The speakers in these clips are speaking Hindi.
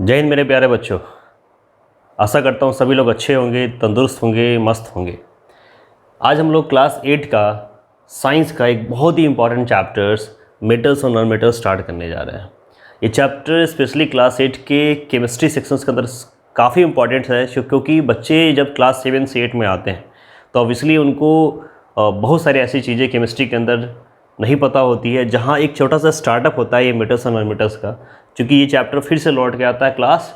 जय हिंद मेरे प्यारे बच्चों। आशा करता हूँ सभी लोग अच्छे होंगे, तंदुरुस्त होंगे, मस्त होंगे। आज हम लोग क्लास 8 का साइंस का एक बहुत ही इंपॉर्टेंट चैप्टर्स मेटल्स और नॉन मेटल्स स्टार्ट करने जा रहे हैं। ये चैप्टर स्पेशली क्लास 8 के केमिस्ट्री सेक्शंस के अंदर काफ़ी इंपॉर्टेंट है, क्योंकि बच्चे जब क्लास 7 से 8 में आते हैं तो ऑब्वियसली उनको बहुत सारी ऐसी चीज़ें केमिस्ट्री के अंदर नहीं पता होती है, जहाँ एक छोटा सा स्टार्टअप होता है ये मेटल्स और नॉन मेटल्स का। क्योंकि ये चैप्टर फिर से लौट के आता है क्लास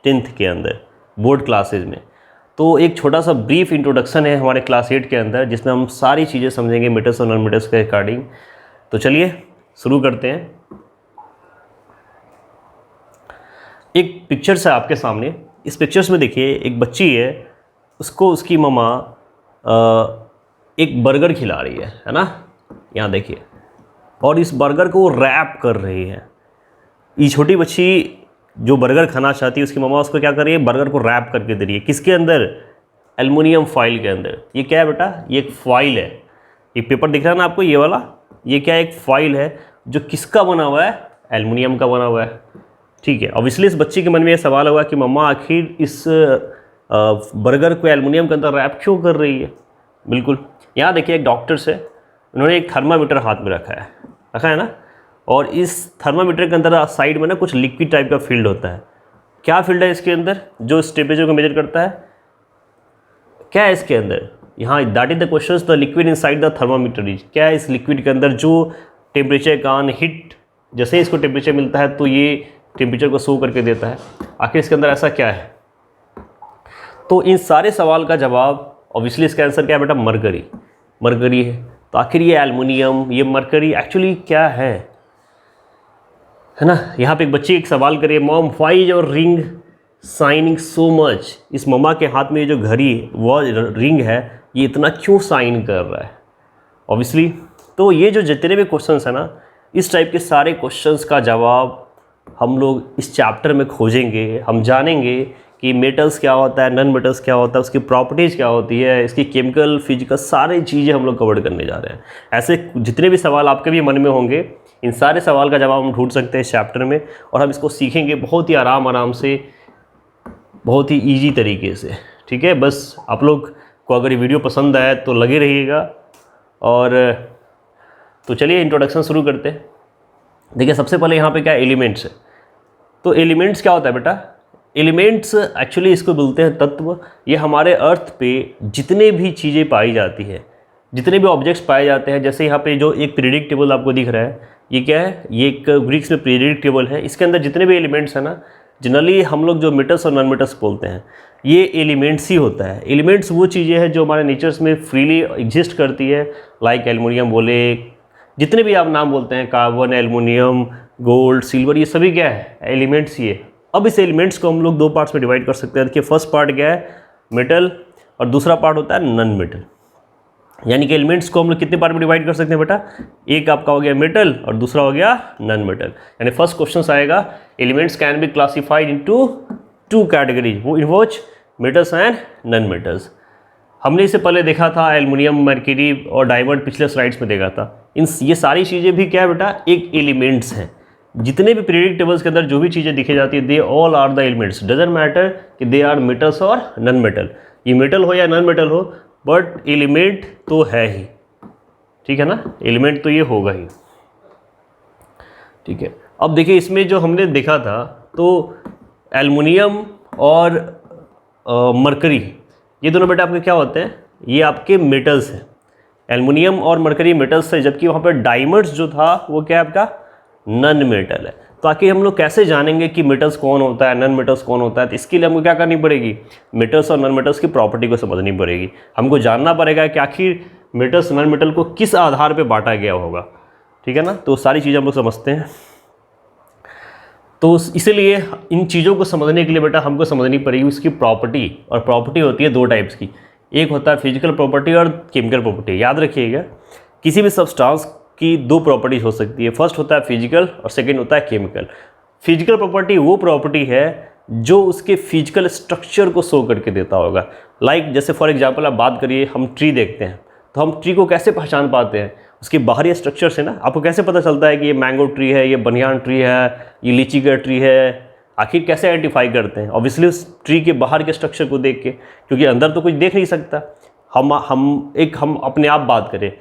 10th के अंदर बोर्ड क्लासेज में। तो एक छोटा सा ब्रीफ इंट्रोडक्शन है हमारे क्लास 8 के अंदर, जिसमें हम सारी चीज़ें समझेंगे मेटल्स और नॉन मेटल्स के अकॉर्डिंग। तो चलिए शुरू करते हैं। एक पिक्चर्स है आपके सामने। इस पिक्चर्स में देखिए एक बच्ची है, उसको उसकी मम्मा एक बर्गर खिला रही है ना। यहाँ देखिए, और इस बर्गर को रैप कर रही है। ये छोटी बच्ची जो बर्गर खाना चाहती है, उसकी मम्मा उसको क्या कर रही है, बर्गर को रैप करके दे रही है। किसके अंदर? एल्युमिनियम फॉइल के अंदर। ये क्या है बेटा? ये एक फॉइल है। ये पेपर दिख रहा है ना आपको, ये वाला, ये क्या है? एक फॉइल है जो किसका बना हुआ है? एल्युमिनियम का बना हुआ है। ठीक है। ऑब्वियसली इस बच्ची के मन में ये सवाल होगा कि मम्मा आखिर इस बर्गर को एल्युमिनियम के अंदर रैप क्यों कर रही है। बिल्कुल। यहाँ देखिए एक डॉक्टर्स है, उन्होंने एक थर्मामीटर हाथ में रखा है ना। और इस थर्मामीटर के अंदर साइड में ना कुछ लिक्विड टाइप का फील्ड होता है। क्या फील्ड है इसके अंदर जो इस टेम्परेचर को मेजर करता है? क्या है इसके अंदर? यहाँ that is the question, the liquid inside the thermometer is. क्या है इस लिक्विड के अंदर जो टेम्परेचर का हिट, जैसे ही इसको टेम्परेचर मिलता है तो ये टेम्परेचर को शो करके देता है। आखिर इसके अंदर ऐसा क्या है? तो इन सारे सवाल का जवाब ऑब्वियसली इसका आंसर क्या है बेटा? मरकरी है। तो आखिर ये एल्युमिनियम, ये मरकरी एक्चुअली क्या है ना। यहाँ पे एक बच्ची एक सवाल करिए, mom why is your ring shining so much. इस मम्मा के हाथ में ये जो घड़ी वो रिंग है, ये इतना क्यों शाइन कर रहा है? ऑब्वियसली तो ये जो जितने भी क्वेश्चंस है ना, इस टाइप के सारे क्वेश्चंस का जवाब हम लोग इस चैप्टर में खोजेंगे। हम जानेंगे कि मेटल्स क्या होता है, नॉन मेटल्स क्या होता है, उसकी प्रॉपर्टीज़ क्या होती है, इसकी केमिकल, फिजिकल सारी चीज़ें हम लोग कवर करने जा रहे हैं। ऐसे जितने भी सवाल आपके भी मन में होंगे, इन सारे सवाल का जवाब हम ढूंढ सकते हैं इस चैप्टर में, और हम इसको सीखेंगे बहुत ही आराम से, बहुत ही ईजी तरीके से। ठीक है। बस आप लोग को अगर ये वीडियो पसंद आए तो लगे रहिएगा। और तो चलिए इंट्रोडक्शन शुरू करते हैं। देखिए सबसे पहले यहाँ पे क्या एलिमेंट्स है। तो एलिमेंट्स क्या होता है बेटा? एलिमेंट्स एक्चुअली इसको बोलते हैं तत्व। ये हमारे अर्थ पे जितने भी चीज़ें पाई जाती है, जितने भी ऑब्जेक्ट्स पाए जाते हैं, जैसे यहाँ पे जो एक पीरियडिक टेबल आपको दिख रहा है, ये क्या है? ये एक ग्रीक्स में पीरियडिक टेबल है। इसके अंदर जितने भी एलिमेंट्स हैं ना, जनरली हम लोग जो मेटल्स और नॉन मेटल्स बोलते हैं, ये एलिमेंट्स ही होता है। एलिमेंट्स वो चीज़ें हैं जो हमारे नेचर्स में फ्रीली एग्जिस्ट करती है, लाइक एल्युमिनियम बोले, जितने भी आप नाम बोलते हैं, कार्बन, एल्युमिनियम, गोल्ड, सिल्वर, ये सभी क्या है? एलिमेंट्स ही है। अब इस एलिमेंट्स को हम लोग दो पार्ट्स में डिवाइड कर सकते हैं। देखिए फर्स्ट पार्ट क्या है? मेटल, और दूसरा पार्ट होता है नॉन मेटल। यानी कि एलिमेंट्स को हम लोग कितने पार्ट में डिवाइड कर सकते हैं बेटा? एक आपका हो गया मेटल और दूसरा हो गया नॉन मेटल। यानी फर्स्ट क्वेश्चन आएगा, elements can be classified into two categories, वो in which metals and non metals. हमने इससे पहले देखा था एल्युमिनियम, मर्क्यूरी और डायमंड, पिछले स्लाइड्स में देखा था। ये सारी चीज़ें भी क्या है बेटा? एक एलिमेंट्स हैं। जितने भी पीरियडिक टेबल्स के अंदर जो भी चीज़ें दिखी जाती है, they all are the elements. Doesn't matter कि दे आर मेटल्स और नॉन मेटल, ये मेटल हो या नॉन मेटल हो, बट एलिमेंट तो है ही। ठीक है ना, एलिमेंट तो ये होगा ही। ठीक है। अब देखिए इसमें जो हमने देखा था, तो एल्युमिनियम और मरकरी, ये दोनों बेटा आपके क्या होते हैं? ये आपके मेटल्स हैं। एल्युमिनियम और मरकरी मेटल्स है, जबकि वहाँ पर डायमंड्स जो था वो क्या आपका? नॉन मेटल है। तो आखिर हम लोग कैसे जानेंगे कि मेटल्स कौन होता है, नॉन मेटल्स कौन होता है? तो इसके लिए हमको क्या करनी पड़ेगी? मेटल्स और नॉन मेटल्स की प्रॉपर्टी को समझनी पड़ेगी। हमको जानना पड़ेगा कि आखिर मेटल्स नॉन मेटल को किस आधार पे बांटा गया होगा। ठीक है ना। तो सारी चीज़ें हम लोग समझते हैं। तो इसीलिए इन चीज़ों को समझने के लिए बेटा हमको समझनी पड़ेगी उसकी प्रॉपर्टी। और प्रॉपर्टी होती है दो टाइप्स की, एक होता है फिजिकल प्रॉपर्टी और केमिकल प्रॉपर्टी। याद रखिएगा, किसी भी सब्सटेंस की दो प्रॉपर्टीज हो सकती है। फर्स्ट होता है फिजिकल और सेकंड होता है केमिकल। फिजिकल प्रॉपर्टी वो प्रॉपर्टी है जो उसके फिजिकल स्ट्रक्चर को शो करके देता होगा। लाइक जैसे फॉर एग्जांपल आप बात करिए, हम ट्री देखते हैं तो हम ट्री को कैसे पहचान पाते हैं? उसके बाहरी स्ट्रक्चर से ना। आपको कैसे पता चलता है कि ये मैंगो ट्री है, ये बनियान ट्री है, ये लीची का ट्री है? आखिर कैसे आइडेंटिफाई करते हैं? ऑब्वियसली उस ट्री के बाहर के स्ट्रक्चर को देख के, क्योंकि अंदर तो कुछ देख नहीं सकता। हम अपने आप बात करें,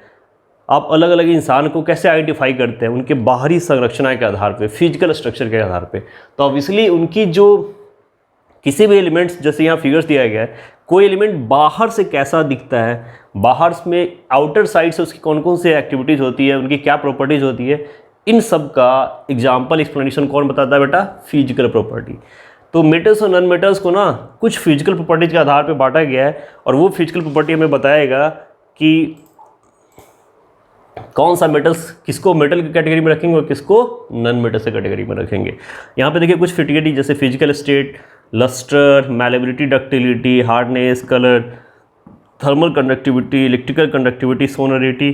आप अलग अलग इंसान को कैसे आइडेंटिफाई करते हैं? उनके बाहरी संरचना के आधार पे, फिजिकल स्ट्रक्चर के आधार पे। तो ऑब्वियसली उनकी जो किसी भी एलिमेंट्स, जैसे यहाँ फिगर्स दिया गया है, कोई एलिमेंट बाहर से कैसा दिखता है, बाहर में आउटर साइड से उसकी कौन कौन सी एक्टिविटीज़ होती है, उनकी क्या प्रॉपर्टीज़ होती है, इन सब का एग्जाम्पल एक्सप्लेनेशन कौन बताता है बेटा? Physical property. तो मेटल्स और नॉन मेटल्स को ना कुछ फिजिकल प्रॉपर्टीज के आधार पर बांटा गया है, और वो फिजिकल प्रॉपर्टी हमें बताएगा कि कौन सा मेटल्स किसको मेटल की कैटेगरी में रखेंगे और किसको नॉन मेटल से कैटेगरी में रखेंगे। यहाँ पे देखिए कुछ फिजिकलिटी, जैसे physical state, lustre, malleability, ductility, hardness, colour, thermal conductivity, electrical conductivity, sonority,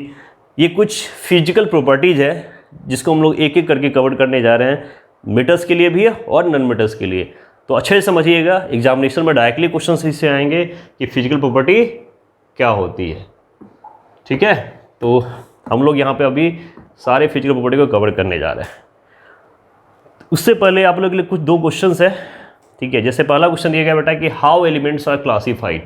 ये कुछ फिजिकल प्रॉपर्टीज़ है जिसको हम लोग एक एक करके कवर करने जा रहे हैं, मेटल्स के लिए भी है और नॉन मेटल्स के लिए। तो अच्छे से समझिएगा, एग्जामिनेशन में डायरेक्टली क्वेश्चन इससे आएंगे कि फिजिकल प्रॉपर्टी क्या होती है। ठीक है, तो हम लोग यहाँ पे अभी सारे फिजिकल प्रॉपर्टी को कवर करने जा रहे हैं। उससे पहले आप लोगों के लिए कुछ 2 क्वेश्चंस है। ठीक है, जैसे पहला क्वेश्चन दिया गया बेटा कि हाउ एलिमेंट्स आर क्लासिफाइड।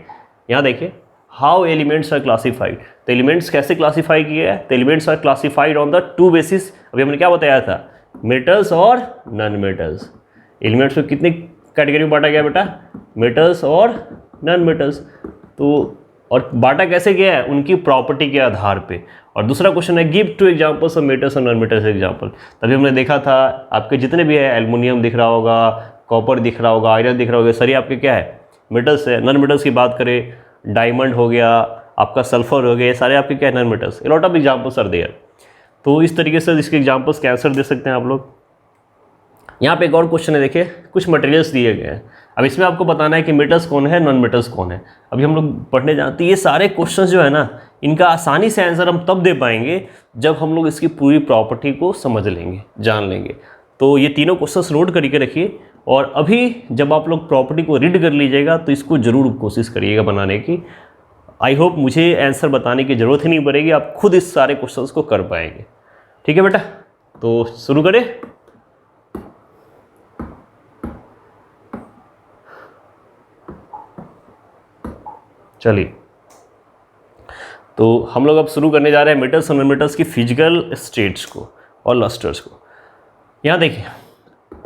यहाँ देखिए, हाउ एलिमेंट्स आर क्लासिफाइड। तो एलिमेंट्स कैसे क्लासीफाई किए हैं? तो elements are classified on the 2 basis. अभी हमने क्या बताया था? मेटल्स और नॉन मेटल्स। एलिमेंट्स को कितनी कैटेगरी में बांटा गया बेटा? मेटल्स और नॉन मेटल्स। तो और बांटा कैसे गया है? उनकी प्रॉपर्टी के आधार पे। और दूसरा क्वेश्चन है गिव 2 एग्जांपल्स ऑफ मेटल्स और नॉन मेटल्स एग्जांपल। तभी हमने देखा था आपके जितने भी है, एल्युमिनियम दिख रहा होगा, कॉपर दिख रहा होगा, आयरन दिख रहा होगा, सारी आपके क्या है? मेटल्स है। नॉन मेटल्स की बात करें, डायमंड हो गया, आपका सल्फर हो गया, सारे आपके क्या है? Non metals. A lot of examples are there. तो इस तरीके से इसके एग्जाम्पल्स के आंसर दे सकते हैं आप लोग। यहाँ पे एक और क्वेश्चन है, देखिए कुछ मटेरियल्स दिए गए हैं। अब इसमें आपको बताना है कि मेटल्स कौन है, नॉन मेटल्स कौन है। अभी हम लोग पढ़ने जानते हैं, ये सारे क्वेश्चन जो है ना, इनका आसानी से आंसर हम तब दे पाएंगे जब हम लोग इसकी पूरी प्रॉपर्टी को समझ लेंगे, जान लेंगे। तो ये तीनों क्वेश्चंस नोट करके रखिए, और अभी जब आप लोग प्रॉपर्टी को रीड कर लीजिएगा तो इसको ज़रूर कोशिश करिएगा बनाने की। आई होप मुझे आंसर बताने की ज़रूरत ही नहीं पड़ेगी, आप खुद इस सारे क्वेश्चंस को कर पाएंगे। ठीक है बेटा, तो शुरू करें। चलिए, तो हम लोग अब शुरू करने जा रहे हैं मेटल्स और नॉन मेटल्स की फिजिकल स्टेट्स को और लस्टर्स को। यहाँ देखिए,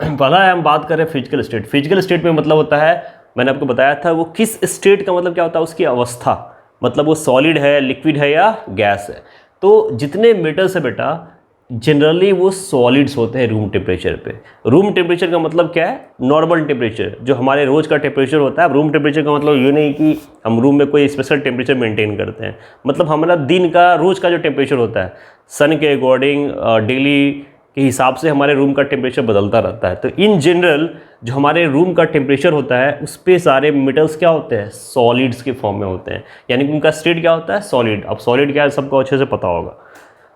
पहला है हम बात कर रहे हैं फिजिकल स्टेट। फिजिकल स्टेट में मतलब होता है, मैंने आपको बताया था वो किस स्टेट का मतलब क्या होता है, उसकी अवस्था, मतलब वो सॉलिड है, लिक्विड है या गैस है। तो जितने मेटल्स है बेटा, जनरली वो सॉलिड्स होते हैं रूम टेम्परेचर पे। रूम टेम्परेचर का मतलब क्या है? नॉर्मल टेम्परेचर, जो हमारे रोज़ का टेम्परेचर होता है। रूम टेम्परेचर का मतलब ये नहीं कि हम रूम में कोई स्पेशल टेम्परेचर मेंटेन करते हैं, मतलब हमारा दिन का रोज़ का जो टेम्परेचर होता है, सन के अकॉर्डिंग डेली के हिसाब से हमारे रूम का टेम्परेचर बदलता रहता है। तो इन जनरल जो हमारे रूम का टेम्परेचर होता है, उस पर सारे मेटल्स क्या होते हैं? सॉलिड्स के फॉर्म में होते हैं, यानी कि उनका स्टेट क्या होता है? सॉलिड। अब सॉलिड क्या है सबको अच्छे से पता होगा।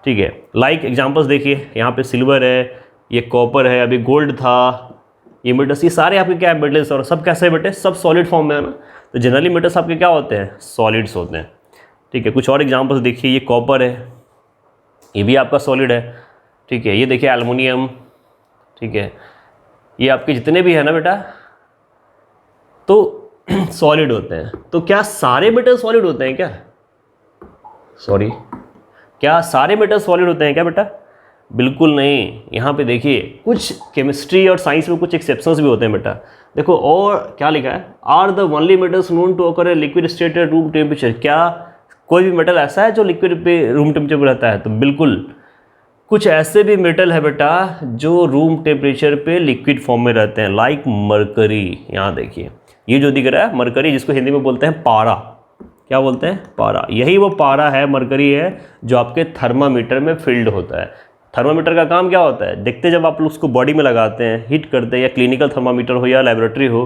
ठीक है, लाइक एग्जांपल्स देखिए, यहाँ पे सिल्वर है, ये कॉपर है, अभी गोल्ड था, ये मेटल्स, ये सारे आपके क्या है? मेटल्स। और सब कैसे बेटे? सब सॉलिड फॉर्म में है ना। तो जनरली मेटल्स आपके क्या होते हैं? सॉलिड्स होते हैं। ठीक है, कुछ और एग्जांपल्स देखिए, ये कॉपर है, ये भी आपका सॉलिड है। ठीक है, ये देखिए एल्युमिनियम। ठीक है, ये आपके जितने भी है ना बेटा, तो सॉलिड होते हैं। तो क्या सारे मेटल सॉलिड होते हैं क्या? सॉरी, क्या सारे मेटल सॉलिड होते हैं क्या बेटा? बिल्कुल नहीं। यहाँ पे देखिए, कुछ केमिस्ट्री और साइंस में कुछ एक्सेप्शंस भी होते हैं बेटा। देखो, और क्या लिखा है? Are the only metals known to occur at liquid state at room temperature. क्या कोई भी मेटल ऐसा है जो लिक्विड पे रूम टेम्परेचर पर रहता है? तो बिल्कुल, कुछ ऐसे भी मेटल है बेटा जो रूम टेम्परेचर पे लिक्विड फॉर्म में रहते हैं, लाइक मरकरी। यहाँ देखिए, ये जो दिख रहा है मरकरी, जिसको हिंदी में बोलते हैं पारा। क्या बोलते हैं? पारा। यही वो पारा है, मरकरी है, जो आपके थर्मामीटर में फिल्ड होता है। थर्मामीटर का काम क्या होता है? देखते जब आप उसको बॉडी में लगाते हैं, हीट करते हैं, या क्लिनिकल थर्मामीटर हो या लेबोरेटरी हो,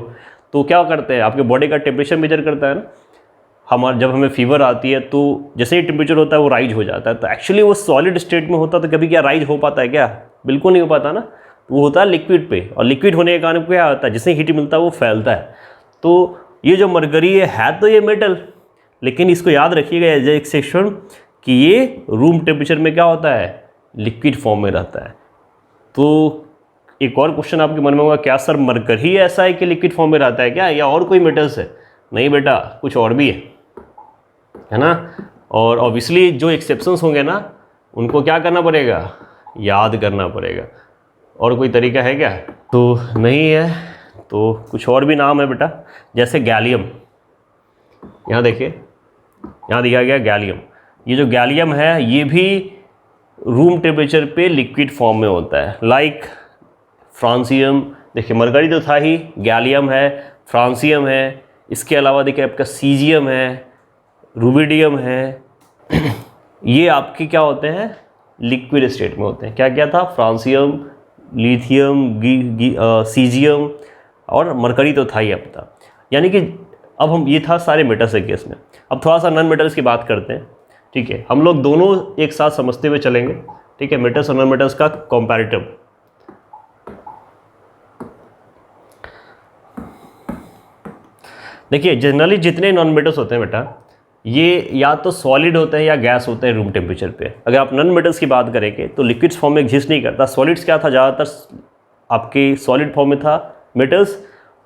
तो क्या करते हैं? आपके बॉडी का टेम्परेचर मेजर करता है ना। जब हमें फीवर आती है तो जैसे ही टेम्परेचर होता है वो राइज हो जाता है। तो एक्चुअली वो सॉलिड स्टेट में होता, तो कभी क्या राइज हो पाता है क्या? बिल्कुल नहीं हो पाता ना। वो होता है लिक्विड पे, और लिक्विड होने के कारण क्या होता है? जिसे हीट मिलता है वो फैलता है। तो ये जो मरकरी है तो ये मेटल, लेकिन इसको याद रखिएगा एज ए एक्सेप्शन कि ये रूम टेम्परेचर में क्या होता है? लिक्विड फॉर्म में रहता है। तो एक और क्वेश्चन आपके मन में होगा, क्या सर मरकरी ऐसा है कि लिक्विड फॉर्म में रहता है क्या, या और कोई मेटल्स है? नहीं बेटा, कुछ और भी है ना। और ऑब्वियसली जो एक्सेप्शंस होंगे ना, उनको क्या करना पड़ेगा, याद करना पड़ेगा। और कोई तरीका है क्या? तो नहीं है। तो कुछ और भी नाम है बेटा, जैसे गैलियम। यहाँ देखिए, यहाँ दिया गया गैलियम। ये जो गैलियम है ये भी रूम टेम्परेचर पे लिक्विड फॉर्म में होता है। लाइक फ्रांसियम, देखिए मरकरी तो था ही, गैलियम है, फ्रांसियम है, इसके अलावा देखिए आपका सीजियम है, रूबिडियम है। ये आपके क्या होते हैं, लिक्विड स्टेट में होते हैं। क्या क्या था, फ्रांसियम, लिथियम, सीजियम और मरकरी तो था ही अब था। यानी कि अब हम, ये था सारे मेटल्स के केस में। अब थोड़ा सा नॉन मेटल्स की बात करते हैं, ठीक है। हम लोग दोनों एक साथ समझते हुए चलेंगे, ठीक है, मेटल्स और नॉन मेटल्स का कंपैरेटिव। देखिए जनरली जितने नॉन मेटल्स होते हैं बेटा, ये या तो सॉलिड होते हैं या गैस होते हैं रूम टेम्परेचर पे। अगर आप नॉन मेटल्स की बात करेंगे तो लिक्विड्स फॉर्म में एग्जिस्ट नहीं करता। सॉलिड्स क्या था, ज़्यादातर आपके सॉलिड फॉर्म में था मेटल्स,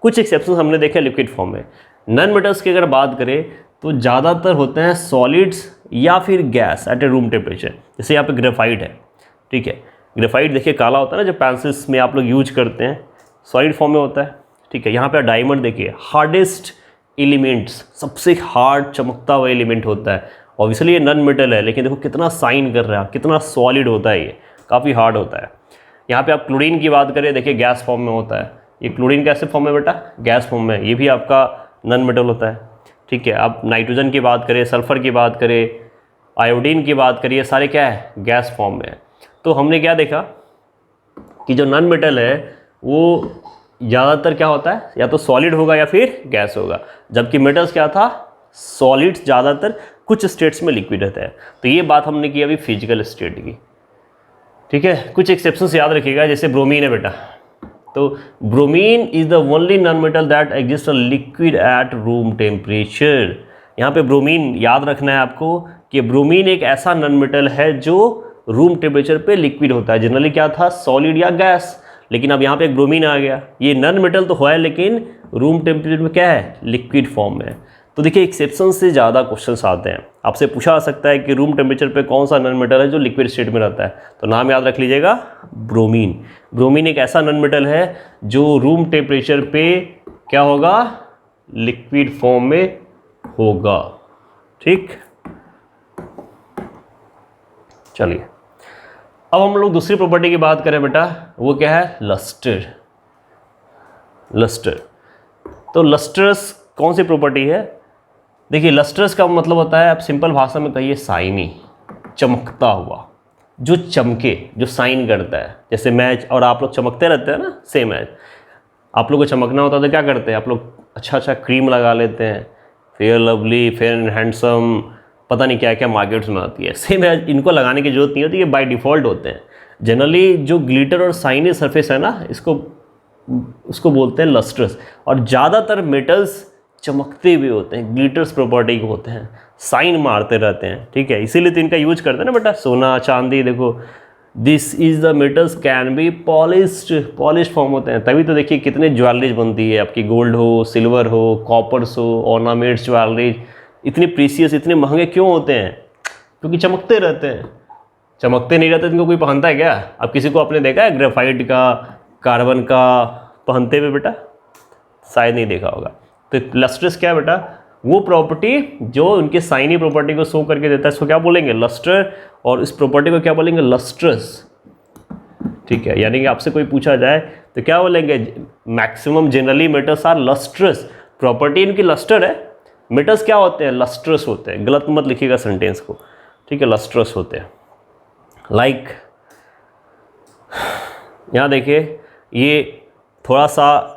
कुछ एक्सेप्शन हमने देखे लिक्विड फॉर्म में। नॉन मेटल्स की अगर बात करें तो ज़्यादातर होते हैं सॉलिड्स या फिर gas at A room temperature. जैसे यहाँ पे ग्रेफाइट है, ठीक है, ग्रेफाइट देखिए काला होता है ना, जो पेंसिल्स में आप लोग यूज करते हैं, सॉलिड फॉर्म में होता है, ठीक है। यहाँ पे डायमंड देखिए, हार्डेस्ट एलिमेंट्स, सबसे हार्ड चमकता हुआ एलिमेंट होता है। ऑब्वियसली ये नॉन मेटल है, लेकिन देखो कितना साइन कर रहा है, कितना सॉलिड होता है, ये काफ़ी हार्ड होता है। यहाँ पे आप क्लोरीन की बात करें, देखिए गैस फॉर्म में होता है। ये क्लोरीन कैसे फॉर्म में बेटा, गैस फॉर्म में, ये भी आपका नॉन मेटल होता है, ठीक है। आप नाइट्रोजन की बात करें, सल्फर की बात करें, आयोडीन की बात करिए, सारे क्या है, गैस फॉर्म में है। तो हमने क्या देखा कि जो नॉन मेटल है वो ज़्यादातर क्या होता है, या तो सॉलिड होगा या फिर गैस होगा, जबकि मेटल्स क्या था, सॉलिड्स ज़्यादातर, कुछ स्टेट्स में लिक्विड रहता है। तो ये बात हमने की अभी फिजिकल स्टेट की, ठीक है। कुछ एक्सेप्शंस याद रखिएगा, जैसे ब्रोमीन है बेटा, तो bromine is the only non metal that exist liquid at room temperature. यहाँ पे ब्रोमीन याद रखना है आपको कि ब्रोमीन एक ऐसा नॉन मेटल है जो रूम टेम्परेचर पे लिक्विड होता है। जनरली क्या था, सॉलिड या गैस, लेकिन अब यहाँ पे एक ब्रोमीन आ गया। ये नॉन मेटल तो हुआ है, लेकिन रूम टेम्परेचर में क्या है, लिक्विड फॉर्म में। तो देखिए एक्सेप्शन से ज़्यादा क्वेश्चंस आते हैं, आपसे पूछा जा सकता है कि रूम टेम्परेचर पे कौन सा नॉन मेटल है जो लिक्विड स्टेट में रहता है, तो नाम याद रख लीजिएगा, ब्रोमीन। ब्रोमीन एक ऐसा नॉन मेटल है जो रूम टेम्परेचर पे क्या होगा, लिक्विड फॉर्म में होगा, ठीक। चलिए अब हम लोग दूसरी प्रॉपर्टी की बात करें बेटा, वो क्या है, लस्टर। लस्टर, तो लस्टर्स कौन सी प्रॉपर्टी है? देखिए लस्टर्स का मतलब होता है, आप सिंपल भाषा में कहिए शाइनी, चमकता हुआ, जो चमके, जो साइन करता है। जैसे मैच और आप लोग चमकते रहते हैं ना, सेम मैच, आप लोग को चमकना होता है तो क्या करते हैं, आप लोग अच्छा अच्छा क्रीम लगा लेते हैं, fair lovely, fair and handsome, पता नहीं क्या क्या मार्केट्स में आती है। सेम है, इनको लगाने की जरूरत नहीं होती, ये बाय डिफ़ॉल्ट होते हैं। जनरली जो ग्लिटर और साइनी सरफेस है ना, उसको बोलते हैं लस्टर्स। और ज़्यादातर मेटल्स चमकते हुए होते हैं, ग्लिटर्स प्रॉपर्टी के होते हैं, साइन मारते रहते हैं, ठीक है। इसीलिए तो इनका यूज करते हैं ना बेटा, सोना चांदी, देखो this is the metals can be polished form होते हैं। तभी तो देखिए कितने ज्वेलरीज बनती है आपकी, गोल्ड हो, सिल्वर हो, कॉपर्स हो, ऑर्नामेंट्स, ज्वेलरीज इतने प्रीसियस, इतने महंगे क्यों होते हैं? क्योंकि चमकते रहते हैं। चमकते नहीं रहते इनको कोई पहनता है क्या? अब किसी को आपने देखा है ग्रेफाइट का, कार्बन का पहनते हुए बेटा? शायद नहीं देखा होगा। तो लस्ट्रस क्या है बेटा? वो प्रॉपर्टी जो उनके साइनी प्रॉपर्टी को शो करके देता है, इसको क्या बोलेंगे? लस्टर। और इस प्रॉपर्टी को क्या बोलेंगे? लस्ट्रस, ठीक है। यानी कि आपसे कोई पूछा जाए तो क्या बोलेंगे? Maximum generally metals are lustrous, property इनकी लस्टर है। मेटल्स क्या होते हैं? लस्ट्रस होते हैं। गलत मत लिखिएगा सेंटेंस को, ठीक है, लस्ट्रस होते हैं। लाइक यहाँ देखिए, ये थोड़ा सा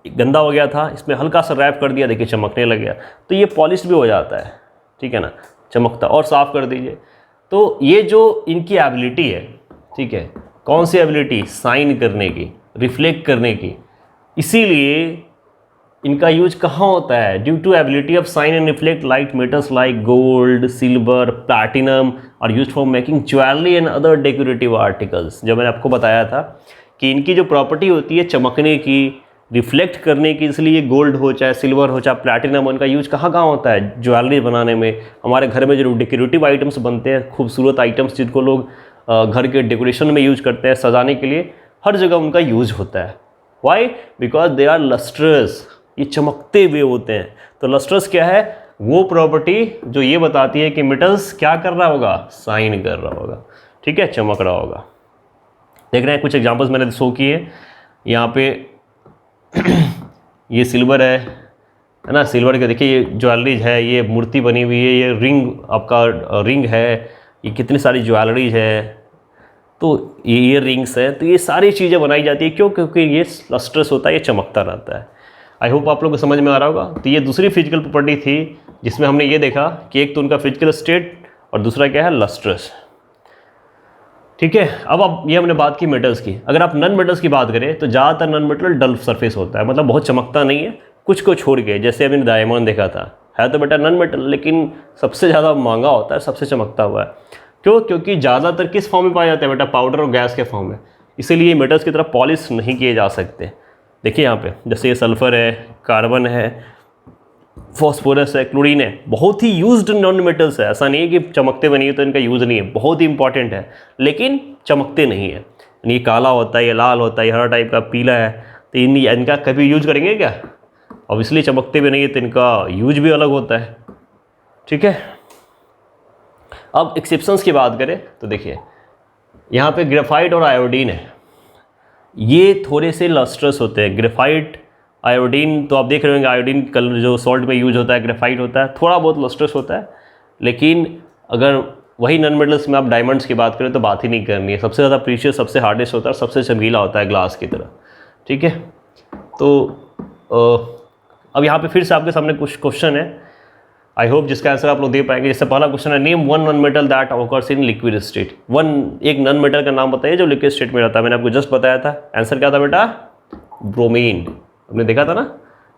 गंदा हो गया था, इसमें हल्का सा रैप कर दिया, देखिए चमकने लग गया, तो ये पॉलिश भी हो जाता है, ठीक है ना, चमकता। और साफ़ कर दीजिए। तो ये जो इनकी एबिलिटी है, ठीक है, कौन सी एबिलिटी? साइन करने की, रिफ्लेक्ट करने की। इसीलिए इनका यूज कहाँ होता है? Due to ability of shine and reflect light metals like gold, silver, platinum are used for making jewellery and other decorative articles. जब मैंने आपको बताया था कि इनकी जो प्रॉपर्टी होती है चमकने की, रिफ्लेक्ट करने की, इसलिए गोल्ड हो चाहे सिल्वर हो चाहे प्लैटिनम, उनका यूज कहाँ कहाँ होता है? ज्वेलरी बनाने में, हमारे घर में जो डेकोरेटिव आइटम्स बनते हैं, खूबसूरत आइटम्स जिनको लोग घर के डेकोरेशन में यूज करते हैं, सजाने के लिए, हर जगह उनका यूज होता है। Why? Because they are lustrous, ये चमकते हुए होते हैं। तो लस्ट्रस क्या है? वो प्रॉपर्टी जो ये बताती है कि मेटल्स क्या कर रहा होगा? शाइन कर रहा होगा, ठीक है, चमक रहा होगा। देख रहे हैं कुछ एग्जांपल्स मैंने शो किए यहाँ पे। ये सिल्वर है ना, सिल्वर के देखिए ये ज्वेलरीज है, ये मूर्ति बनी हुई है, ये रिंग आपका रिंग है, ये कितनी सारी ज्वेलरीज है, तो ये रिंग्स है, तो ये सारी चीज़ें बनाई जाती है। क्यों? क्योंकि ये लस्ट्रस होता है, ये चमकता रहता है। आई होप आप लोग को समझ में आ रहा होगा। तो ये दूसरी फिजिकल प्रॉपर्टी थी जिसमें हमने ये देखा कि एक तो उनका फिजिकल स्टेट और दूसरा क्या है? लस्ट्रस, ठीक है। अब ये हमने बात की मेटल्स की। अगर आप नॉन मेटल्स की बात करें तो ज़्यादातर नॉन मेटल डल सरफेस होता है, मतलब बहुत चमकता नहीं है, कुछ को छोड़ के। जैसे अभी डायमंड देखा था, है तो बेटा नॉन मेटल, लेकिन सबसे ज़्यादा महंगा होता है, सबसे चमकता हुआ है। क्यों? क्योंकि ज़्यादातर किस फॉर्म में पाया जाता है बेटा? पाउडर और गैस के फॉर्म में। इसीलिए मेटल्स की तरह पॉलिश नहीं किए जा सकते। देखिए यहाँ पे जैसे ये सल्फ़र है, कार्बन है, फॉस्फोरस है, क्लोरीन है, बहुत ही यूज्ड नॉन मेटल्स है। ऐसा नहीं है कि चमकते बनी है तो इनका यूज़ नहीं है, बहुत ही इंपॉर्टेंट है, लेकिन चमकते नहीं है। ये काला होता है, ये लाल होता है, ये हरा टाइप का पीला है, तो इनका कभी यूज करेंगे क्या? ऑब्वियसली चमकते भी नहीं है तो इनका यूज भी अलग होता है, ठीक है। अब एक्सेप्शंस की बात करें तो देखिए यहाँ पे ग्रेफाइट और आयोडीन है, ये थोड़े से लस्ट्रस होते हैं। ग्रेफाइट, आयोडीन तो आप देख रहे होंगे, आयोडीन कलर जो सॉल्ट में यूज होता है, ग्रेफाइट होता है, थोड़ा बहुत लस्ट्रस होता है। लेकिन अगर वही नॉन मेटल्स में आप डायमंड्स की बात करें तो बात ही नहीं करनी है। सबसे ज़्यादा प्रीशियस, सबसे हार्डेस्ट होता है, सबसे चमकीला होता है ग्लास की तरह, ठीक है। तो अब यहाँ पे फिर से आपके सामने कुछ क्वेश्चन है, आई होप जिसका आंसर आप लोग दे पाएंगे। जैसे पहला क्वेश्चन है, name one non metal that occurs in liquid state. एक नॉन मेटल का नाम बताइए जो लिक्विड स्टेट में रहता है। मैंने आपको जस्ट बताया था, आंसर क्या था बेटा? ब्रोमीन। हमने देखा था ना,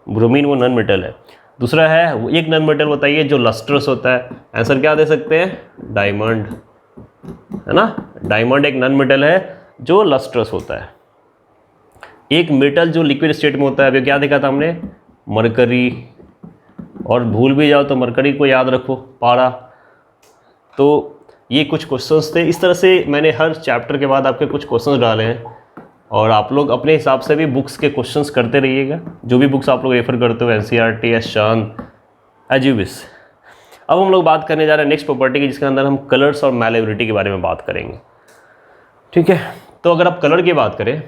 ब्रोमीन वो नॉन मेटल है। दूसरा है, एक नॉन मेटल बताइए जो लस्ट्रस होता है। आंसर क्या दे सकते हैं? डायमंड, है ना। डायमंड एक नॉन मेटल है जो लस्ट्रस होता है। एक मेटल जो लिक्विड स्टेट में होता है, अभी क्या देखा था हमने? मरकरी, और भूल भी जाओ तो मरकरी को याद रखो, पारा। तो ये कुछ क्वेश्चंस थे। इस तरह से मैंने हर चैप्टर के बाद आपके कुछ क्वेश्चंस डाले हैं, और आप लोग अपने हिसाब से भी बुक्स के क्वेश्चंस करते रहिएगा, जो भी बुक्स आप लोग रेफर करते हो, एनसीईआरटी, एस शांत, एज यू विश। अब हम लोग बात करने जा रहे हैं नेक्स्ट प्रॉपर्टी की, जिसके अंदर हम कलर्स और मैलेबिलिटी के बारे में बात करेंगे, ठीक है। तो अगर आप कलर की बात करें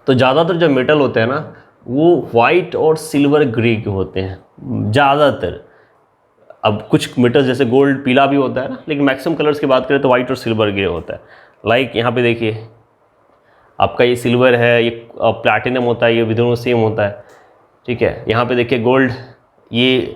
तो ज़्यादातर जो मेटल होते हैं ना, वो वाइट और सिल्वर ग्रे के होते हैं ज़्यादातर। अब कुछ मेटल जैसे गोल्ड पीला भी होता है ना, लेकिन मैक्सिमम कलर्स की बात करें तो वाइट और सिल्वर ग्रे होता है। लाइक यहाँ पे देखिए आपका ये सिल्वर है, ये प्लैटिनम होता है, ये भी दोनों सेम होता है, ठीक है। यहाँ पे देखिए गोल्ड, ये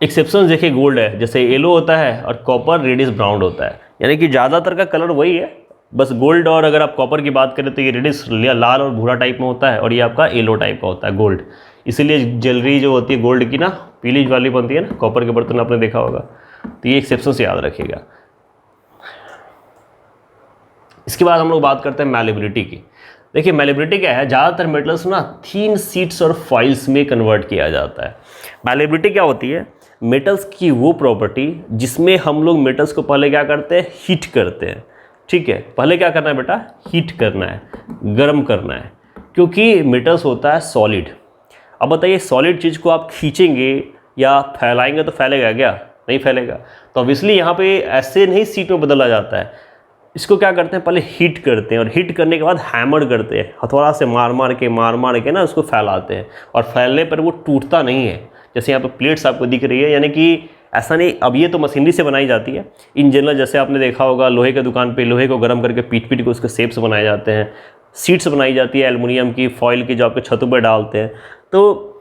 एक्सेप्शन देखिए गोल्ड है, जैसे येलो होता है, और कॉपर रेडिश ब्राउन होता है। यानी कि ज़्यादातर का कलर वही है, बस गोल्ड। और अगर आप कॉपर की बात करें तो ये रेडिश लाल और भूरा टाइप में होता है, और ये आपका येलो टाइप का होता है गोल्ड। इसीलिए ज्वेलरी जो होती है गोल्ड की ना, पीली वाली बनती है ना, कॉपर के बर्तन आपने देखा होगा। तो ये एक्सेप्शन से याद रखिएगा। इसके बाद हम लोग बात करते हैं मैलेबिलिटी की। देखिए मैलेबिलिटी क्या है? ज़्यादातर मेटल्स ना थीन शीट्स और फॉइल्स में कन्वर्ट किया जाता है। मैलेबिलिटी क्या होती है? मेटल्स की वो प्रॉपर्टी जिसमें हम लोग मेटल्स को पहले क्या करते हैं? हीट करते हैं, ठीक है। पहले क्या करना है बेटा? हीट करना है, गर्म करना है, क्योंकि मेटल्स होता है सॉलिड। अब बताइए सॉलिड चीज़ को आप खींचेंगे या फैलाएंगे तो फैलेगा क्या? नहीं फैलेगा। तो ऑब्वियसली यहाँ पे ऐसे नहीं शीट में बदला जाता है, इसको क्या करते हैं? पहले हीट करते हैं, और हीट करने के बाद हैमर करते हैं, हथौड़ा से मार मार के ना उसको फैलाते हैं, और फैलने पर वो टूटता नहीं है। जैसे यहाँ पे प्लेट्स आपको दिख रही है, यानी कि ऐसा नहीं, अब ये तो मशीनरी से बनाई जाती है। इन जनरल जैसे आपने देखा होगा लोहे के दुकान पे लोहे को गर्म करके पीट पीट के उसके शेप्स बनाए जाते हैं, सीट्स बनाई जाती है एल्युमिनियम की, फॉइल की, जो आपके छतों पर डालते हैं। तो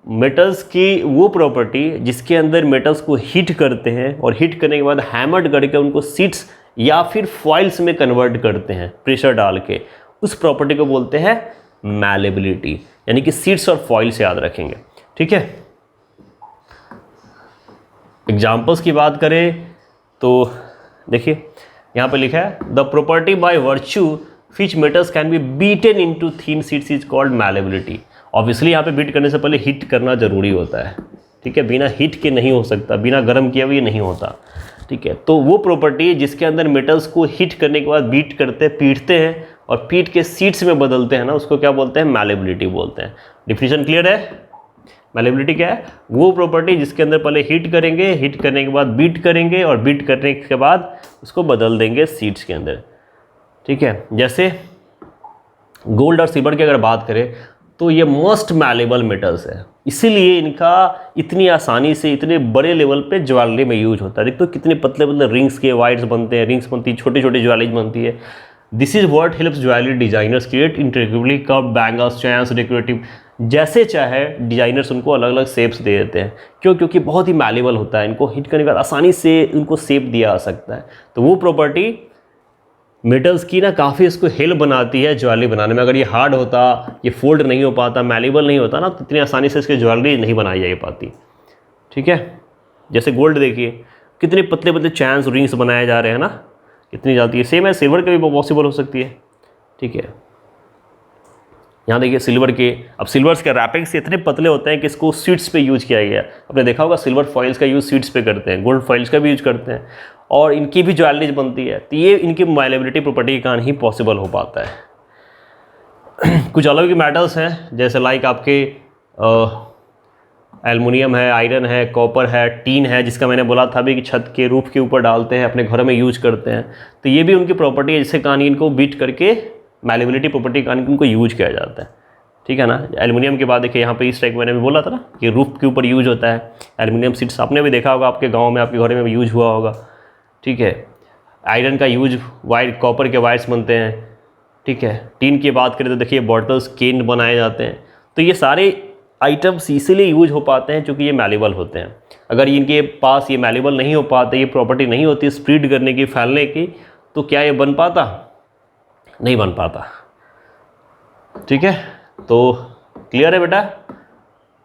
मेटल्स की वो प्रॉपर्टी जिसके अंदर मेटल्स को हीट करते हैं, और हीट करने के बाद हैमर्ड करके उनको सीट्स या फिर फॉइल्स में कन्वर्ट करते हैं प्रेशर डाल के, उस प्रॉपर्टी को बोलते हैं मैलेबिलिटी। यानी कि सीट्स और फॉइल से याद रखेंगे, ठीक है। एग्जाम्पल्स की बात करें तो देखिए यहाँ पे लिखा है the property by virtue which metals can be beaten into thin sheets is called malleability। Obviously यहाँ पे बीट करने से पहले हीट करना ज़रूरी होता है, ठीक है, बिना हीट के नहीं हो सकता, बिना गर्म किए हुए नहीं होता, ठीक है। तो वो प्रॉपर्टी जिसके अंदर मेटल्स को हीट करने के बाद बीट करते पीटते हैं और पीट के सीट्स में बदलते हैं ना, उसको क्या बोलते हैं, मैलेबिलिटी बोलते हैं। डिफिनीशन क्लियर है? मैलेबिलिटी क्या है? वो प्रॉपर्टी जिसके अंदर पहले हीट करेंगे, हीट करने के बाद बीट करेंगे और बीट करने के बाद उसको बदल देंगे सीट्स के अंदर, ठीक है। जैसे गोल्ड और सिल्वर की अगर बात करें तो ये मोस्ट मैलेबल मेटल्स है, इसीलिए इनका इतनी आसानी से इतने बड़े लेवल पे ज्वेलरी में यूज होता है। देखो तो कितने पतले पतले रिंग्स के वायर्स बनते हैं, रिंग्स बनती है, छोटे छोटे ज्वेलरीज बनती है। This is what helps jewellery designers create integrably curve bangles, chains, decorative, जैसे चाहे डिजाइनर्स उनको अलग अलग शेप्स दे देते हैं। क्यों? क्योंकि बहुत ही मैलेबल होता है, इनको हीट करने के बाद आसानी से उनको शेप दिया जा सकता है। तो वो प्रॉपर्टी मेटल्स की ना काफ़ी इसको हेल्प बनाती है ज्वेलरी बनाने में। अगर ये हार्ड होता, ये फोल्ड नहीं हो पाता, मैलेबल नहीं होता ना, तो इतनी आसानी से इसकी ज्वेलरी नहीं बनाई जा पाती, ठीक है। जैसे गोल्ड देखिए कितने पतले पतले चैन्स, रिंग्स बनाए जा रहे हैं ना, कितनी जाती है। सेम है सिल्वर के भी पॉसिबल हो सकती है, ठीक है। यहाँ देखिए सिल्वर के, अब सिल्वर्स के रैपिंग्स इतने पतले होते हैं कि इसको सीड्स पे यूज किया गया है। आपने देखा होगा सिल्वर फॉइल्स का यूज़ सीड्स पे करते हैं, गोल्ड फॉइल्स का भी यूज करते हैं, और इनकी भी ज्वेलरीज बनती है। तो ये इनकी मैलेबिलिटी प्रॉपर्टी के कारण ही पॉसिबल हो पाता है। कुछ अलग के मेटल्स हैं, जैसे लाइक आपके एल्युमिनियम है, आयरन है, कॉपर है, टीन है, जिसका मैंने बोला था भी कि छत के रूफ के ऊपर डालते हैं, अपने घरों में यूज करते हैं। तो ये भी उनकी प्रॉपर्टी है, जिससे कारण इनको बीट करके मैलेबिलिटी प्रॉपर्टी कारण इनको यूज किया जाता है, ठीक है ना। एल्युमिनियम के बाद देखिए यहाँ पे इस टाइप मैंने भी बोला था ना कि रूफ के ऊपर यूज होता है एल्युमिनियम सीट्स, आपने भी देखा होगा, आपके गाँव में, आपके घरों में भी यूज हुआ होगा, ठीक है। आयरन का यूज वायर, कॉपर के वायर्स बनते हैं, ठीक है। टीन की बात करें तो देखिए बॉटल्स, केन बनाए जाते हैं। तो ये सारे आइटम्स इसीलिए यूज हो पाते हैं क्योंकि ये मैलेबल होते हैं। अगर इनके पास ये मैलेबल नहीं हो पाते, ये प्रॉपर्टी नहीं होती स्प्रेड करने की, फैलने की, तो क्या ये बन पाता? नहीं बन पाता, ठीक है। तो क्लियर है बेटा?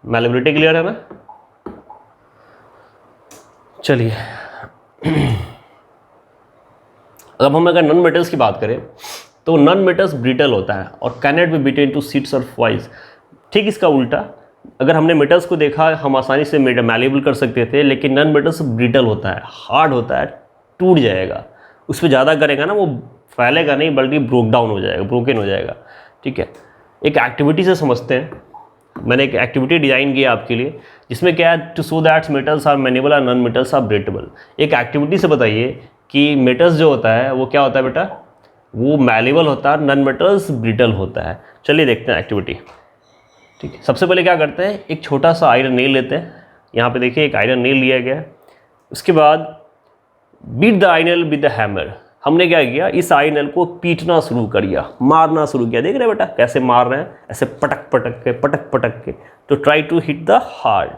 मैलेबिलिटी क्लियर है ना? चलिए अब हम अगर नॉन मेटल्स की बात करें तो नॉन मेटल्स ब्रिटल होता है और cannot be beaten into sheets और फॉइल्स। ठीक इसका उल्टा, अगर हमने मेटल्स को देखा हम आसानी से मैलेबल कर सकते थे, लेकिन नॉन मेटल्स ब्रिटल होता है, हार्ड होता है, टूट जाएगा। उस पर ज़्यादा करेगा ना वो फैलेगा नहीं बल्कि ब्रोक डाउन हो जाएगा, ब्रोकन हो जाएगा, ठीक है। एक एक्टिविटी से समझते हैं, मैंने एक एक्टिविटी डिज़ाइन किया आपके लिए जिसमें क्या है, to so that metals are malleable और नॉन मेटल्स आर ब्रेटेबल। एक एक्टिविटी से बताइए कि मेटल्स जो होता है वो क्या होता है बेटा, वो मैलेबल होता है, नॉन मेटल्स ब्रिटल होता है। चलिए देखते हैं एक्टिविटी, ठीक है। सबसे पहले क्या करते हैं, एक छोटा सा आयरन नेल लेते हैं, यहाँ पे देखिए एक आयरन नेल लिया गया है। उसके बाद beat the iron with the hammer. हमने क्या किया, इस आयरन को पीटना शुरू कर दिया, मारना शुरू किया। देख रहे बेटा कैसे मार रहे हैं, ऐसे पटक पटक के तो try to hit the hard.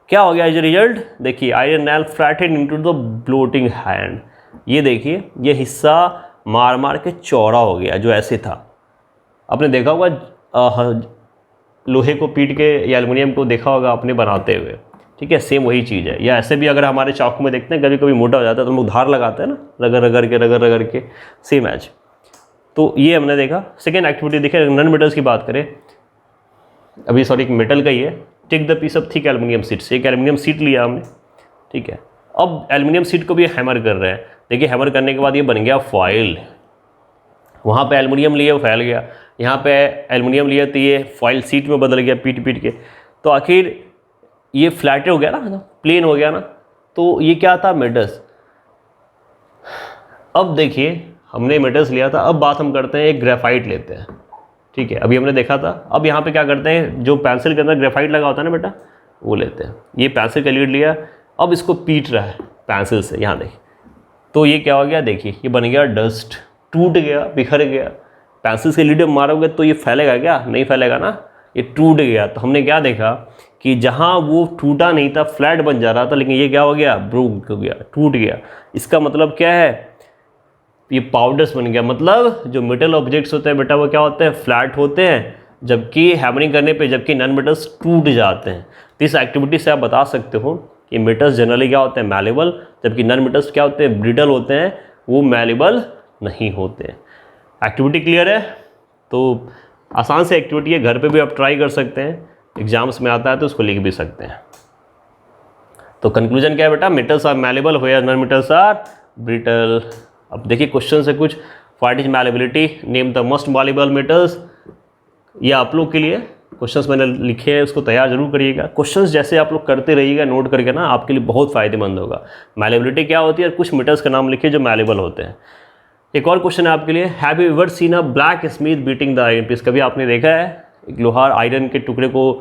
क्या हो गया एज ए रिजल्ट, देखिए iron nail flatted into the blotting hand. ये देखिए ये हिस्सा मार मार के चौड़ा हो गया, जो ऐसे था। आपने देखा होगा लोहे को पीट के या एल्युमिनियम को देखा होगा आपने बनाते हुए, ठीक है। सेम वही चीज़ है। या ऐसे भी अगर हमारे चाकू में देखते हैं कभी कभी मोटा हो जाता है तो हम लोग धार लगाते हैं ना, रगड़ के, सेम एज। तो ये हमने देखा। सेकेंड एक्टिविटी देखिए, नॉन मेटल्स की बात करें, अभी सॉरी एक मेटल का ही है। Take the piece of thick aluminium sheet. एक एल्युमिनियम शीट लिया हमने, ठीक है। अब एल्युमिनियम शीट को भी हैमर कर रहे हैं। देखिए हैमर करने के बाद ये बन गया फॉइल। वहाँ पे एल्युमिनियम लिए वो फैल गया, यहाँ पे एल्युमिनियम लिया तो ये फॉइल शीट में बदल गया पीट के। तो आखिर ये फ्लैट हो गया ना, प्लेन हो गया ना। तो ये क्या था, मेटल्स। अब देखिए हमने मेटल्स लिया था, अब बात हम करते हैं एक ग्रेफाइट लेते हैं, ठीक है। अभी हमने देखा था। अब यहाँ पे क्या करते हैं, जो पेंसिल के अंदर ग्रेफाइट लगा होता है ना बेटा, वो लेते हैं। ये पेंसिल का लीड लिया, अब इसको पीट रहा है पेंसिल से, यहाँ देखिए। तो ये क्या हो गया, देखिए ये बन गया डस्ट, टूट गया, बिखर गया। पेंसिल से लीड मारोगे तो ये फैलेगा क्या, नहीं फैलेगा ना, ये टूट गया। तो हमने क्या देखा कि जहाँ वो टूटा नहीं था, फ्लैट बन जा रहा था, लेकिन ये क्या हो गया, ब्रोक हो गया, टूट गया। इसका मतलब क्या है, ये पाउडर्स बन गया। मतलब जो मेटल ऑब्जेक्ट्स होते हैं बेटा वो क्या होते हैं, फ्लैट होते हैं, जबकि हैमरिंग करने पे जबकि नॉन मेटल्स टूट जाते हैं। तो इस एक्टिविटी से आप बता सकते हो कि मेटल्स जनरली क्या होते हैं, मैलेबल, जबकि नॉन मेटल्स क्या होते हैं, ब्रिटल होते हैं, वो मैलेबल नहीं होते हैं। एक्टिविटी क्लियर है? तो आसान से एक्टिविटी है, घर पे भी आप ट्राई कर सकते हैं, एग्जाम्स में आता है तो उसको लिख भी सकते हैं। तो कंक्लूजन क्या है बेटा? Metals are malleable where non metals are brittle. अब देखिए क्वेश्चन से कुछ, what is malleability, name the most malleable metals. ये आप लोग के लिए क्वेश्चंस मैंने लिखे हैं, उसको तैयार जरूर करिएगा। क्वेश्चंस जैसे आप लोग करते रहिएगा नोट करके ना, आपके लिए बहुत फायदेमंद होगा। मैलेबिलिटी क्या होती है, कुछ मेटल्स का नाम लिखिए जो मैलेबल होते हैं। एक और क्वेश्चन है आपके लिए, have you ever seen a blacksmith beating the iron piece? कभी आपने देखा है एक लोहार आयरन के टुकड़े को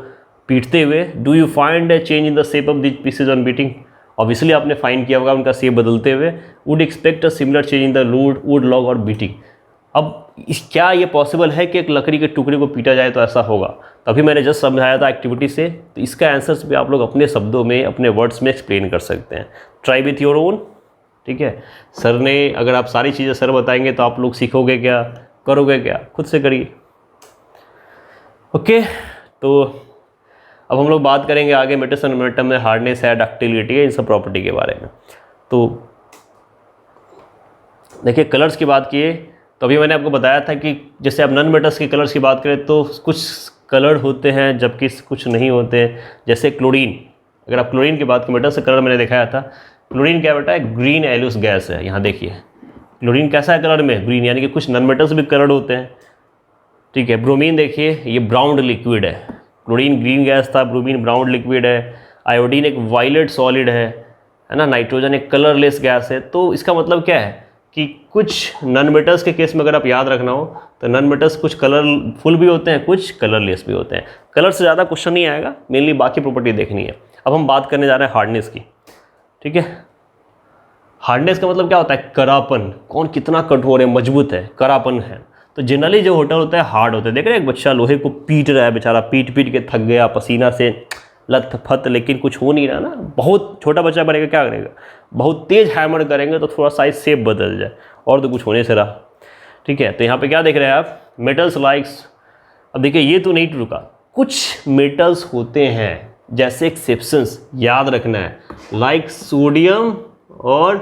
पीटते हुए? Do you find A change in the shape of this pieces on beating? Obviously आपने फाइंड किया होगा उनका शेप बदलते हुए। Would expect a similar change in the wood log और बीटिंग? अब क्या ये पॉसिबल है कि एक लकड़ी के टुकड़े को पीटा जाए तो ऐसा होगा? तभी मैंने जस्ट समझाया था एक्टिविटी से, तो इसका आंसर्स भी आप लोग अपने शब्दों में, अपने वर्ड्स में एक्सप्लेन कर सकते हैं। ट्राई विथ योर ओन, ठीक है। सर ने, अगर आप सारी चीज़ें सर बताएंगे तो आप लोग सीखोगे क्या, करोगे क्या? खुद से करिए। ओके, तो अब हम लोग बात करेंगे आगे मेटल्स एंड मोमेंटम में हार्डनेस है, डक्टिलिटी है, इन सब प्रॉपर्टी के बारे में। तो देखिए कलर्स की बात किए तो अभी मैंने आपको बताया था कि जैसे आप नॉन मेटल्स के कलर्स की बात करें तो कुछ कलर होते हैं जबकि कुछ नहीं होते हैं। जैसे क्लोरीन, अगर आप क्लोरीन की बात करें, मेटल्स का कलर मैंने दिखाया था। क्लोरीन क्या बेटा है? ग्रीन एलुस गैस है। यहाँ देखिए क्लोरीन कैसा है कलर में? ग्रीन, यानी कि कुछ नॉन मेटल्स भी कलर होते हैं, ठीक है। ब्रोमीन देखिए, ये ब्राउन लिक्विड है। क्लोरीन ग्रीन गैस था, ब्रोमीन ब्राउन लिक्विड है। आयोडीन एक वायलेट सॉलिड है ना। नाइट्रोजन एक कलरलेस गैस है। तो इसका मतलब क्या है कि कुछ नॉन मेटल्स के केस में अगर आप याद रखना हो तो नॉन मेटल्स कुछ कलरफुल भी होते हैं, कुछ कलरलेस भी होते हैं। कलर से ज़्यादा क्वेश्चन नहीं आएगा, मेनली बाकी प्रॉपर्टी देखनी है। अब हम बात करने जा रहे हैं हार्डनेस की, ठीक है। हार्डनेस का मतलब क्या होता है? करापन। कौन कितना कठोर है, मजबूत है, करापन है। तो जनरली जो होटल होता है हार्ड होता है। देख रहे हैं एक बच्चा लोहे को पीट रहा है, बेचारा पीट पीट के थक गया, पसीना से लत फत, लेकिन कुछ हो नहीं रहा ना। बहुत छोटा बच्चा बनेगा, क्या करेगा? बहुत तेज हैमर करेंगे तो थोड़ा साइज शेप बदल जाए, और तो कुछ होने से रहा, ठीक है। तो यहाँ पे क्या देख रहे हैं आप? Metals likes. अब देखिए ये तो नहीं रुका, कुछ मेटल्स होते हैं जैसे एक्सेप्शंस याद रखना है, लाइक सोडियम और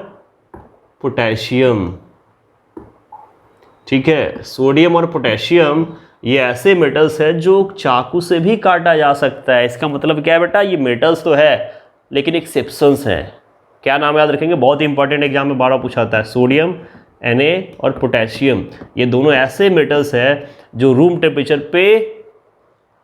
पोटेशियम, ठीक है। सोडियम और पोटेशियम ये ऐसे मेटल्स है जो चाकू से भी काटा जा सकता है। इसका मतलब क्या है बेटा? ये मेटल्स तो है लेकिन एक्सेप्शंस हैं। क्या नाम याद रखेंगे? बहुत इंपॉर्टेंट, एग्जाम में 12 पूछा था। सोडियम Na और पोटेशियम, ये दोनों ऐसे मेटल्स हैं जो रूम टेम्परेचर पे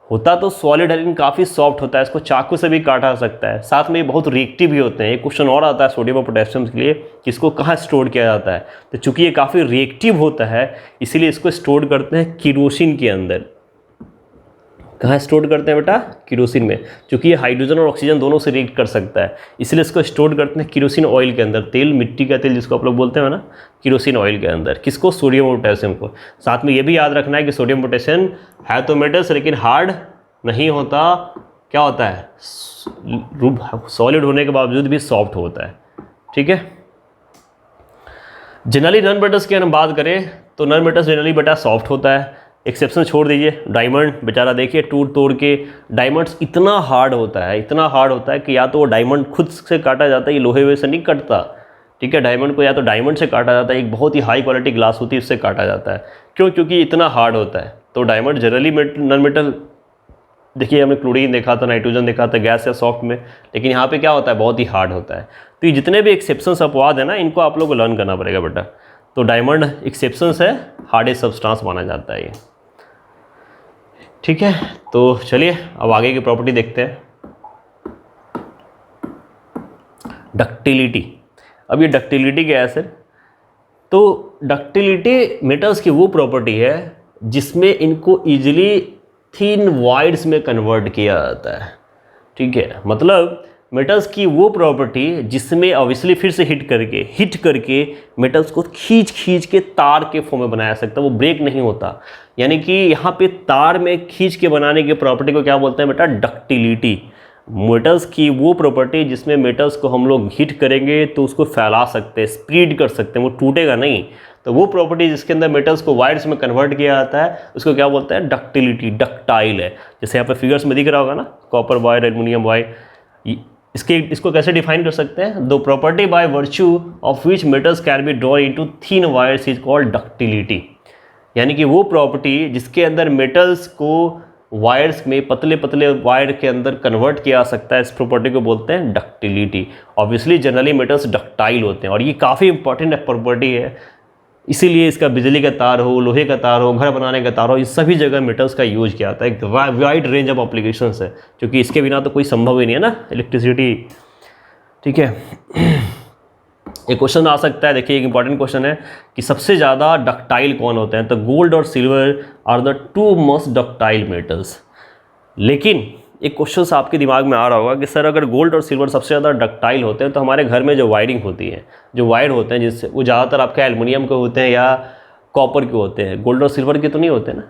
होता तो सॉलिड है लेकिन काफ़ी सॉफ्ट होता है, इसको चाकू से भी काटा जा सकता है। साथ में ये बहुत रिएक्टिव भी होते हैं। एक क्वेश्चन और आता है सोडियम और पोटेशियम के लिए कि इसको कहाँ स्टोर किया जाता है। तो चूंकि ये काफ़ी रिएक्टिव होता है इसीलिए इसको स्टोर करते हैं केरोसिन के अंदर। कहाँ स्टोर करते हैं बेटा? केरोसिन में। चूंकि ये हाइड्रोजन और ऑक्सीजन दोनों से रिएक्ट कर सकता है इसलिए इसको स्टोर करते हैं केरोसिन ऑयल के अंदर। तेल, मिट्टी का तेल जिसको आप लोग बोलते हैं ना, केरोसिन ऑयल के अंदर। किसको? सोडियम और पोटेशियम को। साथ में ये भी याद रखना है कि सोडियम पोटेशियम है तो मेटल्स लेकिन हार्ड नहीं होता। क्या होता है? सॉलिड होने के बावजूद भी सॉफ्ट होता है, ठीक है। जनरली नॉन मेटल्स की हम बात करें तो नॉन मेटल्स जनरली बेटा सॉफ्ट होता है। एक्सेप्शन छोड़ दीजिए, डायमंड बेचारा देखिए टूट तोड़ के, डायमंड्स इतना हार्ड होता है, इतना हार्ड होता है कि या तो वो डायमंड खुद से काटा जाता है, ये लोहे से नहीं कटता, ठीक है। डायमंड को या तो डायमंड से काटा जाता है, एक बहुत ही हाई क्वालिटी ग्लास होती है उससे काटा जाता है। क्यों? क्योंकि इतना हार्ड होता है। तो डायमंड जनरली नॉन मेटल, देखिए हमने क्लोरीन देखा था, नाइट्रोजन देखा था गैस या सॉफ्ट में, लेकिन यहाँ पे क्या होता है? बहुत ही हार्ड होता है। तो ये जितने भी एक्सेप्शंस अपवाद है ना, इनको आप लोग को लर्न करना पड़ेगा बेटा। तो डायमंड एक्सेप्शंस है, हार्डेस्ट सब्सटेंस माना जाता है ये, ठीक है। तो चलिए अब आगे की प्रॉपर्टी देखते हैं। डक्टिलिटी। अब ये डक्टिलिटी क्या है सर? तो डक्टिलिटी मेटल्स की वो प्रॉपर्टी है जिसमें इनको इजीली थिन वाइड्स में कन्वर्ट किया जाता है, ठीक है। मतलब मेटल्स की वो प्रॉपर्टी जिसमें ऑब्वियसली फिर से हिट करके मेटल्स को खींच के तार के फॉर्म में बनाया जा सकता है, वो ब्रेक नहीं होता। यानी कि यहाँ पे तार में खींच के बनाने की प्रॉपर्टी को क्या बोलते हैं बेटा? डक्टिलिटी। मेटल्स की वो प्रॉपर्टी जिसमें मेटल्स को हम लोग हिट करेंगे तो उसको फैला सकते हैं, स्प्रेड कर सकते हैं, वो टूटेगा नहीं। तो वो प्रॉपर्टी जिसके अंदर मेटल्स को वायर्स में कन्वर्ट किया जाता है उसको क्या बोलते हैं? डक्टिलिटी, डक्टाइल है। जैसे यहाँ पे फिगर्स में दिख रहा होगा ना, कॉपर वायर, एल्युमिनियम वायर। इसको कैसे डिफाइन कर सकते हैं? The property by virtue of which metals can be draw into thin wires is called ductility. यानी कि वो प्रॉपर्टी जिसके अंदर मेटल्स को वायर्स में, पतले पतले वायर के अंदर कन्वर्ट किया जा सकता है, इस प्रॉपर्टी को बोलते हैं ductility. Obviously generally metals ductile होते हैं और ये काफ़ी इंपॉर्टेंट प्रॉपर्टी है, इसीलिए इसका बिजली का तार हो, लोहे का तार हो, घर बनाने का तार हो, इस सभी जगह मेटल्स का यूज किया जाता है। एक वाइड रेंज ऑफ एप्लीकेशंस है, क्योंकि इसके बिना तो कोई संभव ही नहीं है ना इलेक्ट्रिसिटी। ठीक है, एक क्वेश्चन आ सकता है, देखिए एक इंपॉर्टेंट क्वेश्चन है कि सबसे ज़्यादा डक्टाइल कौन होते हैं, तो गोल्ड और silver are the two most ductile metals. लेकिन एक क्वेश्चन आपके दिमाग में आ रहा होगा कि सर अगर गोल्ड और सिल्वर सबसे ज़्यादा डक्टाइल होते हैं तो हमारे घर में जो वायरिंग होती है, जो वायर होते हैं जिससे, वो ज़्यादातर आपके एल्युमिनियम के होते हैं या कॉपर के होते हैं, गोल्ड और सिल्वर के तो नहीं होते ना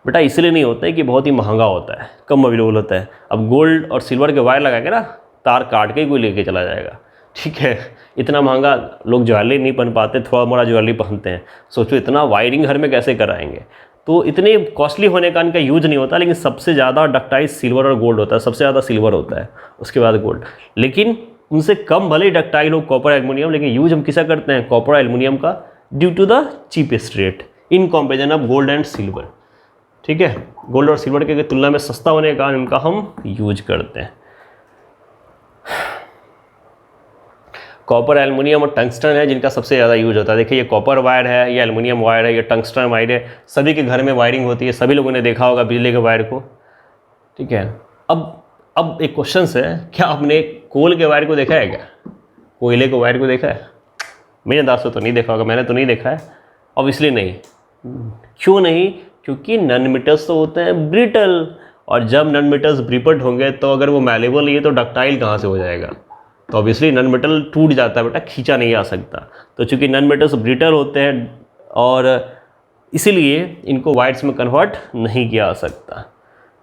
बेटा। इसलिए नहीं होते हैं कि बहुत ही महंगा होता है, कम अवेलेबल होता है। अब गोल्ड और सिल्वर के वायर लगाएंगे ना, तार काट के कोई लेके चला जाएगा। ठीक है, इतना महंगा लोग ज्वेलरी नहीं पहन पाते, थोड़ा मोड़ा ज्वेलरी पहनते हैं, सोचो इतना वायरिंग घर में कैसे कराएंगे। तो इतने कॉस्टली होने का इनका यूज नहीं होता, लेकिन सबसे ज़्यादा डक्टाइल सिल्वर और गोल्ड होता है, सबसे ज़्यादा सिल्वर होता है, उसके बाद गोल्ड। लेकिन उनसे कम भले ही डक्टाइल हो कॉपर एल्युमिनियम, लेकिन यूज हम किसा करते हैं, कॉपर एल्युमिनियम का, due to the cheapest rate in comparison of gold and silver. ठीक है, गोल्ड और सिल्वर के तुलना में सस्ता होने के कारण इनका हम यूज करते हैं। कॉपर, एल्युमिनियम और टंगस्टन है जिनका सबसे ज़्यादा यूज होता है। देखिए ये कॉपर वायर है, ये एल्युमिनियम वायर है, ये टंगस्टन वायर है, सभी के घर में वायरिंग होती है, सभी लोगों ने देखा होगा बिजली के वायर को। ठीक है, अब एक क्वेश्चन है, क्या आपने कोल के वायर को देखा है क्या, कोयले के वायर को देखा है? मेरे अंदाज से तो नहीं देखा होगा, मैंने तो नहीं देखा है, ऑब्वियसली नहीं। क्यों नहीं? क्योंकि नॉन मेटल्स तो होते हैं ब्रिटल, और जब नॉन मेटल्स ब्रिपट होंगे तो अगर वो मैलेबल नहीं है तो डक्टाइल कहाँ से हो जाएगा, तो ऑब्वियसली नॉन मेटल टूट जाता है बेटा, खींचा नहीं आ सकता। तो चूंकि नॉन मेटल्स ब्रिटल होते हैं और इसीलिए इनको वायर्स में कन्वर्ट नहीं किया जा सकता।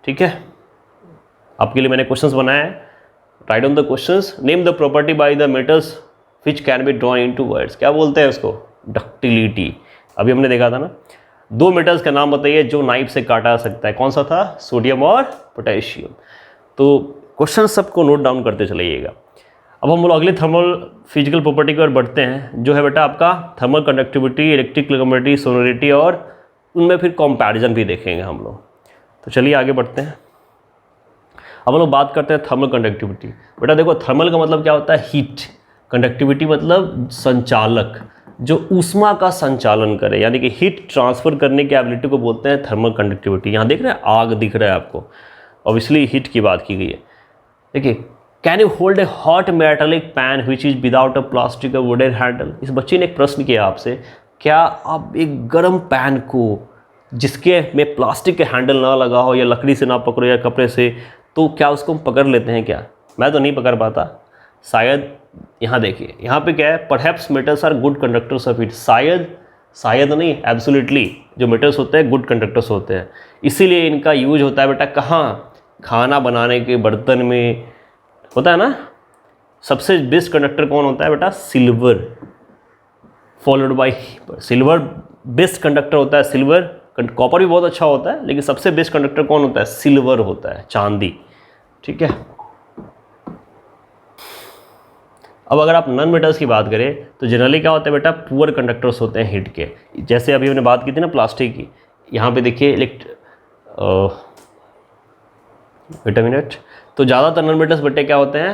ठीक है, आपके लिए मैंने क्वेश्चंस बनाया है, right on the questions. Name the property by the metals which can be drawn into words. क्या बोलते हैं उसको? डक्टिलिटी। अभी हमने देखा था ना, दो मेटल्स का नाम बताइए जो नाइफ से काटा जा सकता है, कौन सा था? सोडियम और पोटेशियम। तो क्वेश्चन सबको नोट डाउन करते चलाइएगा। अब हम लोग अगले थर्मल फिजिकल प्रॉपर्टी की ओर बढ़ते हैं, जो है बेटा आपका thermal conductivity, electric conductivity, sonority, और उनमें फिर कंपैरिजन भी देखेंगे हम लोग। तो चलिए आगे बढ़ते हैं। अब हम लोग बात करते हैं थर्मल कंडक्टिविटी। बेटा देखो, थर्मल का मतलब क्या होता है? हीट। कंडक्टिविटी मतलब संचालक, जो ऊष्मा का संचालन करे, यानी कि हीट ट्रांसफर करने की एबिलिटी को बोलते हैं थर्मल कंडक्टिविटी। यहाँ देख रहे हैं आग दिख रहा है आपको, ऑब्वियसली हीट की बात की गई है। देखिए, can you hold a hot metallic pan which is without a plastic और वुडन हैंडल। इस बच्चे ने एक प्रश्न किया आपसे, क्या आप एक गर्म पैन को जिसके में प्लास्टिक के हैंडल ना लगा हो, या लकड़ी से ना पकड़ो या कपड़े से, तो क्या उसको हम पकड़ लेते हैं क्या? मैं तो नहीं पकड़ पाता शायद। यहाँ देखिए, यहाँ पे क्या है? Perhaps metals are good conductors of heat. शायद नहीं, एब्सोल्युटली जो मेटल्स होते हैं गुड कंडक्टर्स होते हैं, इसीलिए इनका यूज होता है बेटा कहाँ? खाना बनाने के बर्तन में होता है ना। सबसे बेस्ट कंडक्टर कौन होता है बेटा? Silver, followed by silver. Best conductor होता है सिल्वर। कॉपर भी बहुत अच्छा होता है, लेकिन सबसे बेस्ट कंडक्टर कौन होता है? सिल्वर होता है, चांदी। ठीक है, अब अगर आप नॉन मेटल्स की बात करें तो जनरली क्या होता है बेटा? पुअर कंडक्टर्स होते हैं हीट के। जैसे अभी हमने बात की थी ना प्लास्टिक की, यहाँ पे देखिए वेट अ मिनट। तो ज़्यादातर नॉन मेटल्स बेटे क्या होते हैं?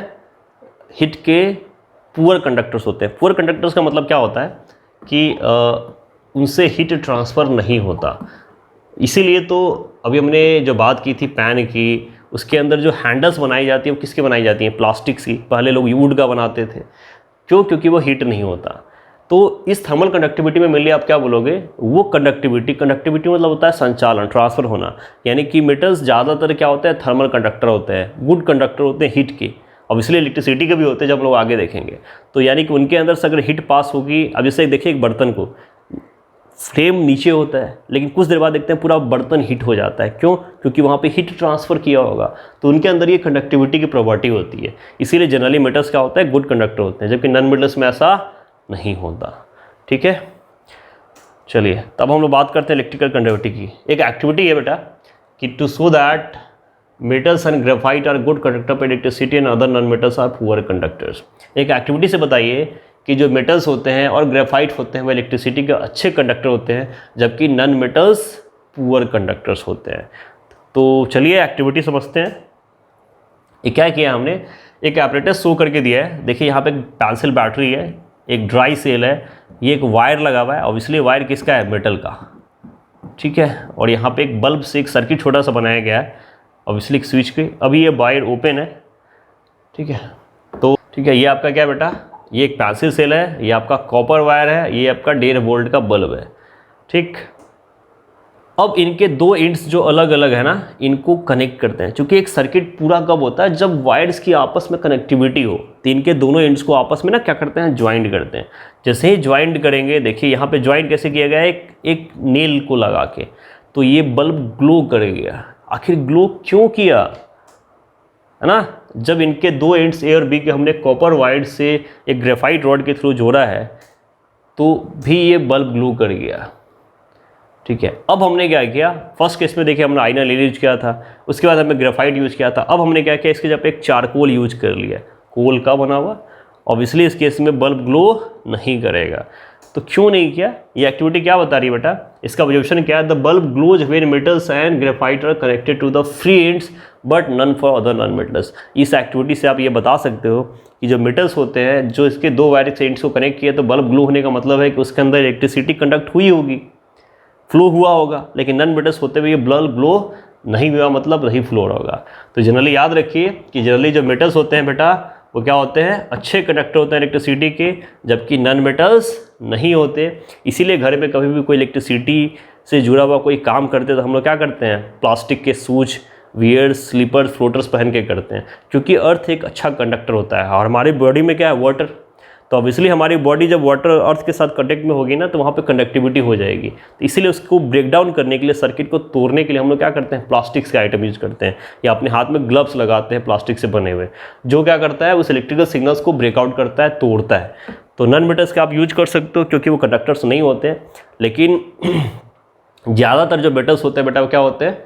हीट के पुअर कंडक्टर्स होते हैं। पुअर कंडक्टर्स का मतलब क्या होता है कि उनसे हीट ट्रांसफ़र नहीं होता। इसीलिए तो अभी हमने जो बात की थी पैन की, उसके अंदर जो हैंडल्स बनाई जाती है वो किसकी बनाई जाती हैं? प्लास्टिक की। पहले लोग वुड का बनाते थे, क्यों? क्योंकि वो हीट नहीं होता। तो इस थर्मल कंडक्टिविटी में मिलिए आप क्या बोलोगे? वो कंडक्टिविटी मतलब होता है संचालन, ट्रांसफर होना। यानी कि मेटल्स ज़्यादातर क्या होते हैं? थर्मल कंडक्टर होते हैं, गुड कंडक्टर होते हैं हीट के। ऑब्वियसली इलेक्ट्रिसिटी के भी होते हैं, जब लोग आगे देखेंगे। तो यानी कि उनके अंदर से अगर हीट पास होगी, अब जैसे देखिए एक बर्तन को, फ्लेम नीचे होता है, लेकिन कुछ देर बाद देखते हैं पूरा बर्तन हीट हो जाता है। क्यों? क्योंकि वहाँ पे हीट ट्रांसफ़र किया होगा। तो उनके अंदर ये कंडक्टिविटी की प्रॉपर्टी होती है। इसीलिए जनरली मेटल्स क्या होता है? गुड कंडक्टर होते हैं, जबकि नॉन मेटल्स में ऐसा नहीं होता। ठीक है, चलिए तब हम लोग बात करते हैं इलेक्ट्रिकल कंडक्टिविटी की। एक एक्टिविटी है बेटा कि to show that metals and graphite are good conductor पर electricity and other non metals are poor conductors. एक एक्टिविटी से बताइए कि जो मेटल्स होते हैं और ग्रेफाइट होते हैं वो इलेक्ट्रिसिटी के अच्छे कंडक्टर होते हैं, जबकि नॉन मेटल्स पुअर कंडक्टर्स होते हैं। तो चलिए एक्टिविटी समझते हैं। ये क्या किया हमने, एक एपरेटस शो करके दिया है। देखिए यहाँ पे एक पेंसिल बैटरी है, एक ड्राई सेल है, ये एक वायर लगा हुआ है, ऑब्वियसली वायर किसका है, मेटल का, ठीक है। और यहाँ पे एक बल्ब से एक सर्किट छोटा सा बनाया गया है, ऑब्वियसली एक स्विच के। अभी ये वायर ओपन है, ठीक है। तो ठीक है, ये आपका क्या है बेटा, ये एक पेंसिल सेल है, ये आपका कॉपर वायर है, ये आपका 1.5 वोल्ट का बल्ब है, ठीक। अब इनके दो एंड्स जो अलग अलग है ना, इनको कनेक्ट करते हैं, क्योंकि एक सर्किट पूरा कब होता है, जब वायर्स की आपस में कनेक्टिविटी हो। तो इनके दोनों एंड्स को आपस में ना क्या करते हैं, ज्वाइंट करते हैं। जैसे ही ज्वाइंट करेंगे, देखिए यहाँ पे ज्वाइंट कैसे किया गया है, एक नेल को लगा के, तो ये बल्ब ग्लो कर गया। आखिर ग्लो क्यों किया, है ना, जब इनके दो एंड्स ए और बी के हमने कॉपर वायर से एक ग्रेफाइट रॉड के थ्रू जोड़ा है, तो भी ये बल्ब ग्लो कर गया, ठीक है। अब हमने क्या किया, फर्स्ट केस में देखिए हमने आईना ले यूज किया था, उसके बाद हमने ग्रेफाइट यूज किया था। अब हमने क्या किया, इसके जब एक चारकोल यूज कर लिया, कोल का बना हुआ, ऑब्वियसली इस केस में बल्ब ग्लो नहीं करेगा। तो क्यों नहीं किया, ये एक्टिविटी क्या बता रही है बेटा, इसका ऑब्जर्वेशन क्या है, the bulb glows when metals and graphite are connected to the free ends but none for other non metals. इस एक्टिविटी से आप ये बता सकते हो कि जो मेटल्स होते हैं, जो इसके दो वायर एंड्स को कनेक्ट किया, तो बल्ब ग्लो होने का मतलब है कि उसके अंदर इलेक्ट्रिसिटी कंडक्ट हुई होगी, फ्लो हुआ होगा। लेकिन नॉन मेटल्स होते हुए ये बल्ब ग्लो नहीं हुआ, मतलब नहीं फ्लो हो रहा होगा। तो जनरली याद रखिए कि जनरली जो मेटल्स होते हैं बेटा, वो क्या होते हैं, अच्छे कंडक्टर होते हैं इलेक्ट्रिसिटी के, जबकि नॉन मेटल्स नहीं होते। इसीलिए घर में कभी भी कोई इलेक्ट्रिसिटी से जुड़ा हुआ कोई काम करते हैं तो हम लोग क्या करते हैं, प्लास्टिक के शूज, वियर्स, स्लीपर्स, फ्लोटर्स पहन के करते हैं, क्योंकि अर्थ एक अच्छा कंडक्टर होता है। और हमारी बॉडी में क्या है, वाटर। तो ऑब्वियसली हमारी बॉडी जब वाटर अर्थ के साथ कनेक्ट में होगी ना, तो वहाँ पे कंडक्टिविटी हो जाएगी। तो इसीलिए उसको ब्रेक डाउन करने के लिए, सर्किट को तोड़ने के लिए हम लोग क्या करते हैं, प्लास्टिक्स के आइटम यूज करते हैं, या अपने हाथ में ग्लव्स लगाते हैं प्लास्टिक से बने हुए, जो क्या करता है, उस इलेक्ट्रिकल सिग्नल्स को ब्रेकआउट करता है, तोड़ता है। तो नॉन मेटल्स के आप यूज कर सकते हो, क्योंकि वो कंडक्टर्स नहीं होते हैं। लेकिन ज़्यादातर जो मेटल्स होते हैं बेटा, वो क्या होते हैं,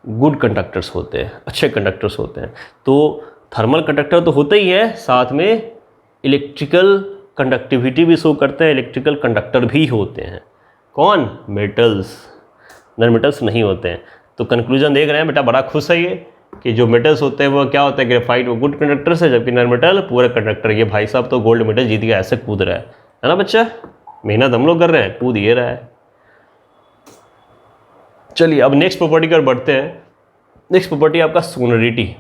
गुड कंडक्टर्स होते हैं, अच्छे कंडक्टर्स होते हैं। तो थर्मल कंडक्टर तो होते ही है, साथ में इलेक्ट्रिकल कंडक्टिविटी भी शो करते हैं, इलेक्ट्रिकल कंडक्टर भी होते हैं। कौन, मेटल्स, नॉन मेटल्स नहीं होते हैं। तो कंक्लूजन देख रहे हैं बेटा, बड़ा खुश है ये कि जो मेटल्स होते हैं वो क्या होते हैं, ग्रेफाइट वो गुड कंडक्टर्स है, जबकि नॉन मेटल पूरे कंडक्टर। ये भाई साहब तो गोल्ड मेडल जीत गया, ऐसे कूद रहा है ना बच्चा, मेहनत हम लोग कर रहे हैं, कूद ये रहा है। चलिए अब नेक्स्ट प्रॉपर्टी की ओर बढ़ते हैं। नेक्स्ट प्रॉपर्टी आपका सोनरिटी,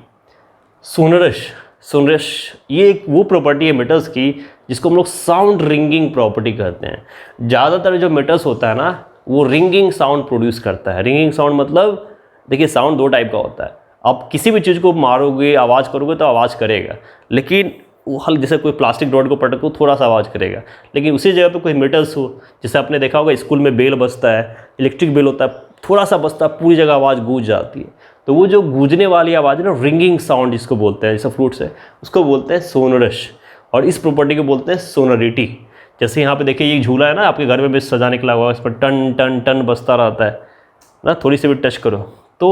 सोनरश। ये एक वो प्रॉपर्टी है मेटल्स की जिसको हम लोग साउंड रिंगिंग प्रॉपर्टी कहते हैं। ज़्यादातर जो मेटल्स होता है ना, वो रिंगिंग साउंड प्रोड्यूस करता है। रिंगिंग साउंड मतलब, देखिए साउंड दो टाइप का होता है। आप किसी भी चीज़ को मारोगे, आवाज़ करोगे तो आवाज़ करेगा, लेकिन वो हल, जैसे कोई प्लास्टिक रॉड को पटको थोड़ा सा आवाज़ करेगा। लेकिन उसी जगह पे कोई मेटल्स हो, जैसे आपने देखा होगा स्कूल में बेल बजता है, इलेक्ट्रिक बेल होता है, थोड़ा सा बजता है, पूरी जगह आवाज़ गूंज जाती है। तो वो जो गूंजने वाली आवाज़ है ना, रिंगिंग साउंड जिसको बोलते हैं, जैसे फ्लूट्स है, उसको बोलते हैं सोनरश। और इस प्रॉपर्टी को बोलते हैं सोनरिटी। जैसे यहाँ पे देखिए ये झूला है ना, आपके घर में भी सजाने के लगा हुआ, इस पर टन टन टन बजता रहता है ना, थोड़ी सी भी टच करो तो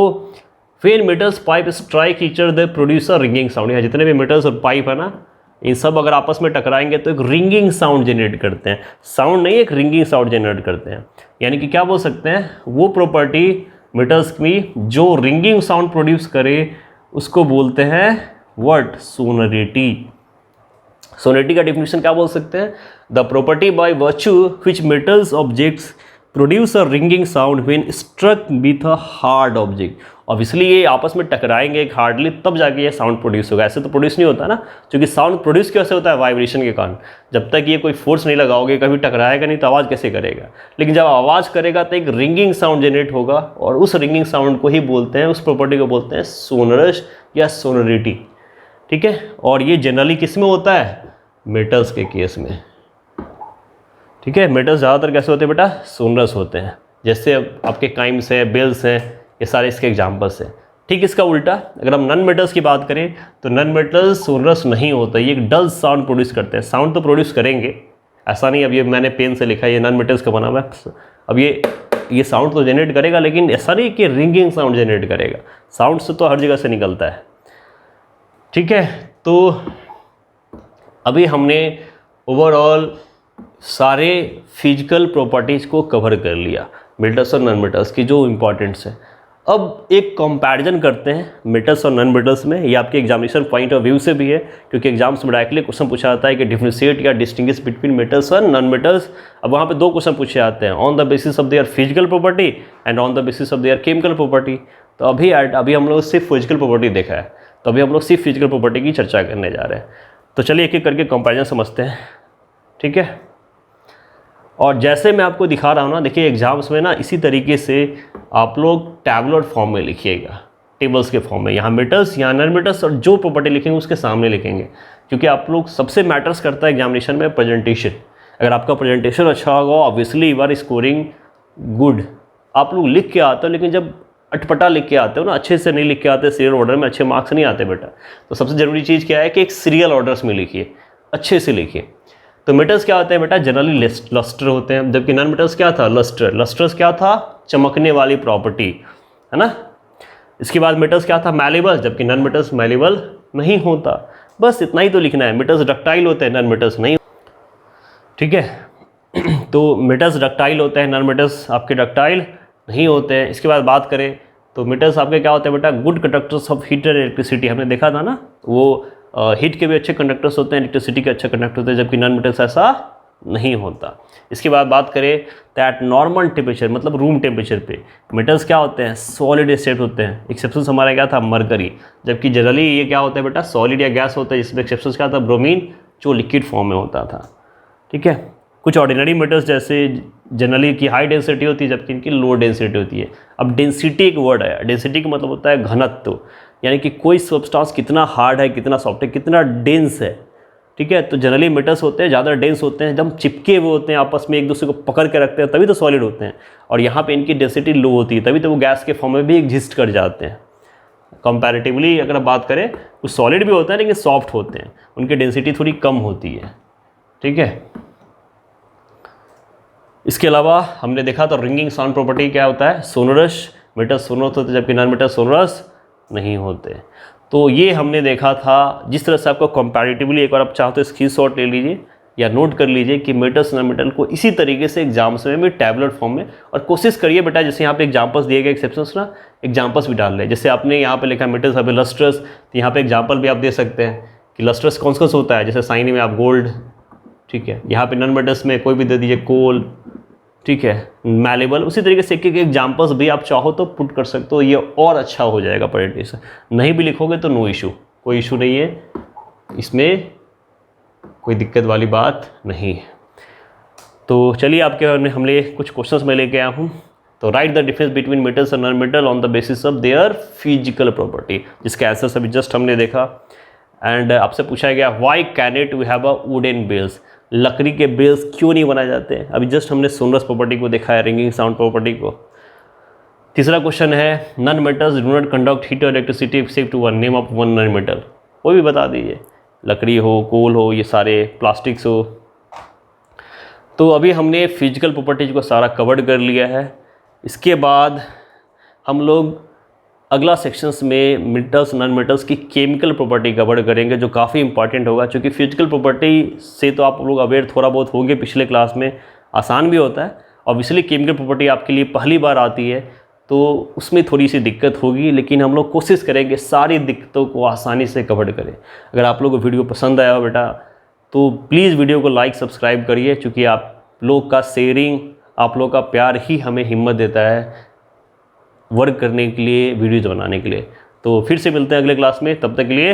when metals pipe strike each other they produce a ringing sound. यहाँ जितने भी मेटल्स और पाइप है ना, इन सब अगर आपस में टकराएंगे तो एक रिंगिंग साउंड जनरेट करते हैं। साउंड नहीं, एक रिंगिंग साउंड जनरेट करते हैं। यानी कि क्या बोल सकते हैं, वो प्रॉपर्टी मेटल्स की जो रिंगिंग साउंड प्रोड्यूस करे उसको बोलते हैं व्हाट, सोनरिटी। सोनरिटी का डेफिनेशन क्या बोल सकते हैं, the property by virtue which metals objects produce a ringing sound when struck with a hard object. Obviously ये आपस में टकराएंगे एक हार्डली, तब जाके ये साउंड प्रोड्यूस होगा, ऐसे तो प्रोड्यूस नहीं होता ना। क्योंकि साउंड प्रोड्यूस कैसे होता है, वाइब्रेशन के कारण। जब तक ये कोई फोर्स नहीं लगाओगे, कभी टकराएगा नहीं, तो आवाज़ कैसे करेगा। लेकिन जब आवाज़ करेगा तो एक रिंगिंग साउंड जनरेट होगा, और उस रिंगिंग साउंड को ही बोलते हैं, उस प्रॉपर्टी को बोलते हैं सोनरश या सोनरिटी। ठीक है, और ये जनरली किस में होता है, मेटल्स के केस में। ठीक है, मेटल्स ज़्यादातर कैसे होते हैं बेटा, सोनरस होते हैं। जैसे आपके काइम्स हैं, बेल्स हैं, ये सारे इसके एग्जाम्पल्स हैं। ठीक, इसका उल्टा अगर हम नॉन मेटल्स की बात करें तो नॉन मेटल्स सोनरस नहीं होता, ये एक डल साउंड प्रोड्यूस करते हैं। साउंड तो प्रोड्यूस करेंगे, ऐसा नहीं अब ये मैंने पेन से लिखा है, ये नॉन मेटल्स का बना हुआ है। अब ये साउंड तो जनरेट करेगा, लेकिन ऐसा नहीं कि रिंगिंग साउंड जनरेट करेगा। साउंड से तो हर जगह से निकलता है। ठीक है, तो अभी हमने ओवरऑल सारे फिजिकल प्रॉपर्टीज़ को कवर कर लिया, मेटल्स और नॉन मेटल्स की जो इम्पोर्टेंट्स है। अब एक कंपैरिजन करते हैं मेटल्स और नॉन मेटल्स में। ये आपके एग्जामिनेशन पॉइंट ऑफ व्यू से भी है, क्योंकि एग्जाम्स में डायरेक्टली क्वेश्चन पूछा जाता है कि डिफरेंशिएट या डिस्टिंग्विश बिटवीन मेटल्स और नॉन मेटल्स। अब वहाँ पे 2 क्वेश्चन पूछे जाते हैं, on the basis of their physical property and on the basis of there chemical property. तो अभी हम लोग सिर्फ फिजिकल प्रॉपर्टी देखा है, तो अभी हम लोग सिर्फ फिजिकल प्रॉपर्टी की चर्चा करने जा रहे हैं। तो चलिए एक एक करके कंपैरिजन समझते हैं, ठीक है। और जैसे मैं आपको दिखा रहा हूँ ना, देखिए एग्जाम्स में ना इसी तरीके से आप लोग टैबुलर फॉर्म में लिखिएगा, टेबल्स के फॉर्म में, यहाँ मेटल्स यहाँ नॉन मेटल्स, और जो प्रॉपर्टी लिखेंगे उसके सामने लिखेंगे, क्योंकि आप लोग सबसे मैटर्स करता है एग्जामिनेशन में प्रेजेंटेशन। अगर आपका प्रेजेंटेशन अच्छा होगा obviously you are scoring good. आप लोग लिख के आते हो, लेकिन जब अटपटा लिख के आते हो ना, अच्छे से नहीं लिख के आते, सीरियल ऑर्डर में अच्छे मार्क्स नहीं आते बेटा। तो सबसे ज़रूरी चीज़ क्या है कि एक सीरियल ऑर्डर्स में लिखिए, अच्छे से लिखिए। तो मेटल्स क्या होते हैं बेटा, जनरली लस्टर होते हैं, जबकि नॉन मेटल्स क्या था, लस्टर। लस्टर्स क्या था, चमकने वाली प्रॉपर्टी, है ना। इसके बाद मेटल्स क्या था, मैलेबल, जबकि नॉन मेटल्स मैलेबल नहीं होता। बस इतना ही तो लिखना है। मेटल्स डक्टाइल होते हैं, नॉन मेटल्स नहीं, ठीक है। तो मेटल्स डक्टाइल होते हैं, नॉन मेटल्स आपके डक्टाइल नहीं होते हैं। इसके बाद बात करें तो मेटल्स आपके क्या होते हैं बेटा, good conductors of heat and electricity. हमने देखा था ना, वो हीट के भी अच्छे कंडक्टर्स होते हैं, इलेक्ट्रिसिटी के अच्छे कंडक्टर होते हैं, जबकि नॉन मेटल्स ऐसा नहीं होता। इसके बाद बात करें दैट नॉर्मल टेम्परेचर, मतलब रूम टेम्परेचर पे मेटल्स क्या होते हैं, सॉलिड स्टेट होते हैं। एक्सेप्शन हमारा क्या था, मरकरी, जबकि जनरली ये क्या होता है बेटा, सॉलिड या गैस होता है, जिसमें एक्सेप्शन क्या था, ब्रोमीन, जो लिक्विड फॉर्म में होता था, ठीक है। कुछ ऑर्डिनरी मेटल्स जैसे जनरली की हाई डेंसिटी होती है, जबकि इनकी लो डेंसिटी होती है। अब डेंसिटी एक वर्ड है, डेंसिटी का मतलब होता है घनत्व, यानी कि कोई सब्सटेंस कितना हार्ड है, कितना सॉफ्ट है, कितना डेंस है, ठीक है। तो जनरली मेटल्स होते हैं ज़्यादा डेंस होते हैं, जब चिपके हुए होते हैं आपस में, एक दूसरे को पकड़ के रखते हैं, तभी तो सॉलिड होते हैं। और यहाँ पे इनकी डेंसिटी लो होती है, तभी तो वो गैस के फॉर्म में भी एग्जिस्ट कर जाते हैं। कंपैरेटिवली अगर आप बात करें, कुछ सॉलिड भी होते हैं लेकिन सॉफ्ट होते हैं, उनकी डेंसिटी थोड़ी कम होती है, ठीक है। इसके अलावा हमने देखा तो रिंगिंग साउंड प्रॉपर्टी क्या होता है, सोनोरस। मेटल्स सोनोरस होते हैं, जबकि नॉन मेटल्स सोनोरस नहीं होते। तो ये हमने देखा था। जिस तरह से आपको कंपैरेटिवली, एक बार आप चाहो तो स्क्रीनशॉट ले लीजिए या नोट कर लीजिए कि मेटल्स नॉन मेटल को इसी तरीके से एग्जाम्स में भी टैबुलर फॉर्म में, और कोशिश करिए बेटा, जैसे यहाँ पे एग्जाम्पल्स दिए गए एक्सेप्शंस ना, एग्जाम्पल्स भी डाल लें। जैसे आपने यहाँ पे लिखा मेटल्स अभी लस्ट्रस, तो यहाँ पे एग्जाम्पल भी आप दे सकते हैं कि लस्ट्रस कौन सा होता है, जैसे साइन में आप गोल्ड, ठीक है। यहाँ पे नॉन मेटल्स में कोई भी दे दीजिए, कोल, ठीक है, मैलेबल। उसी तरीके से एक एग्जाम्पल्स भी आप चाहो तो पुट कर सकते हो, ये और अच्छा हो जाएगा प्रेजेंटेशन। नहीं भी लिखोगे तो नो इशू, कोई इशू नहीं है, इसमें कोई दिक्कत वाली बात नहीं है। तो चलिए आपके हमने कुछ क्वेश्चंस में लेके आया हूँ। तो write the difference between metals और non metal on the basis of their physical property, जिसका आंसर अभी जस्ट हमने देखा। एंड आपसे पूछा गया why cannot we have a wooden bells, लकड़ी के बेल्स क्यों नहीं बनाए जाते हैं। अभी जस्ट हमने सोनरस प्रॉपर्टी को देखा है, रिंगिंग साउंड प्रॉपर्टी को। तीसरा क्वेश्चन है non metals do not conduct heat और electricity except one, name of one non metal. वो भी बता दीजिए, लकड़ी हो, कोल हो, ये सारे प्लास्टिक्स हो। तो अभी हमने फिजिकल प्रॉपर्टीज को सारा कवर्ड कर लिया है। इसके बाद हम लोग अगला सेक्शंस में मेटल्स नॉन मेटल्स की केमिकल प्रॉपर्टी कवर करेंगे, जो काफ़ी इंपॉर्टेंट होगा, क्योंकि फिजिकल प्रॉपर्टी से तो आप लोग अवेयर थोड़ा बहुत होंगे पिछले क्लास में, आसान भी होता है। ऑब्वियसली केमिकल प्रॉपर्टी आपके लिए पहली बार आती है तो उसमें थोड़ी सी दिक्कत होगी, लेकिन हम लोग कोशिश करेंगे सारी दिक्कतों को आसानी से कवर करें। अगर आप लोगों को वीडियो पसंद आया हो बेटा, तो प्लीज़ वीडियो को लाइक सब्सक्राइब करिए, क्योंकि आप लोग का शेयरिंग, आप लोग का प्यार ही हमें हिम्मत देता है वर्क करने के लिए, वीडियोज़ बनाने के लिए। तो फिर से मिलते हैं अगले क्लास में, तब तक के लिए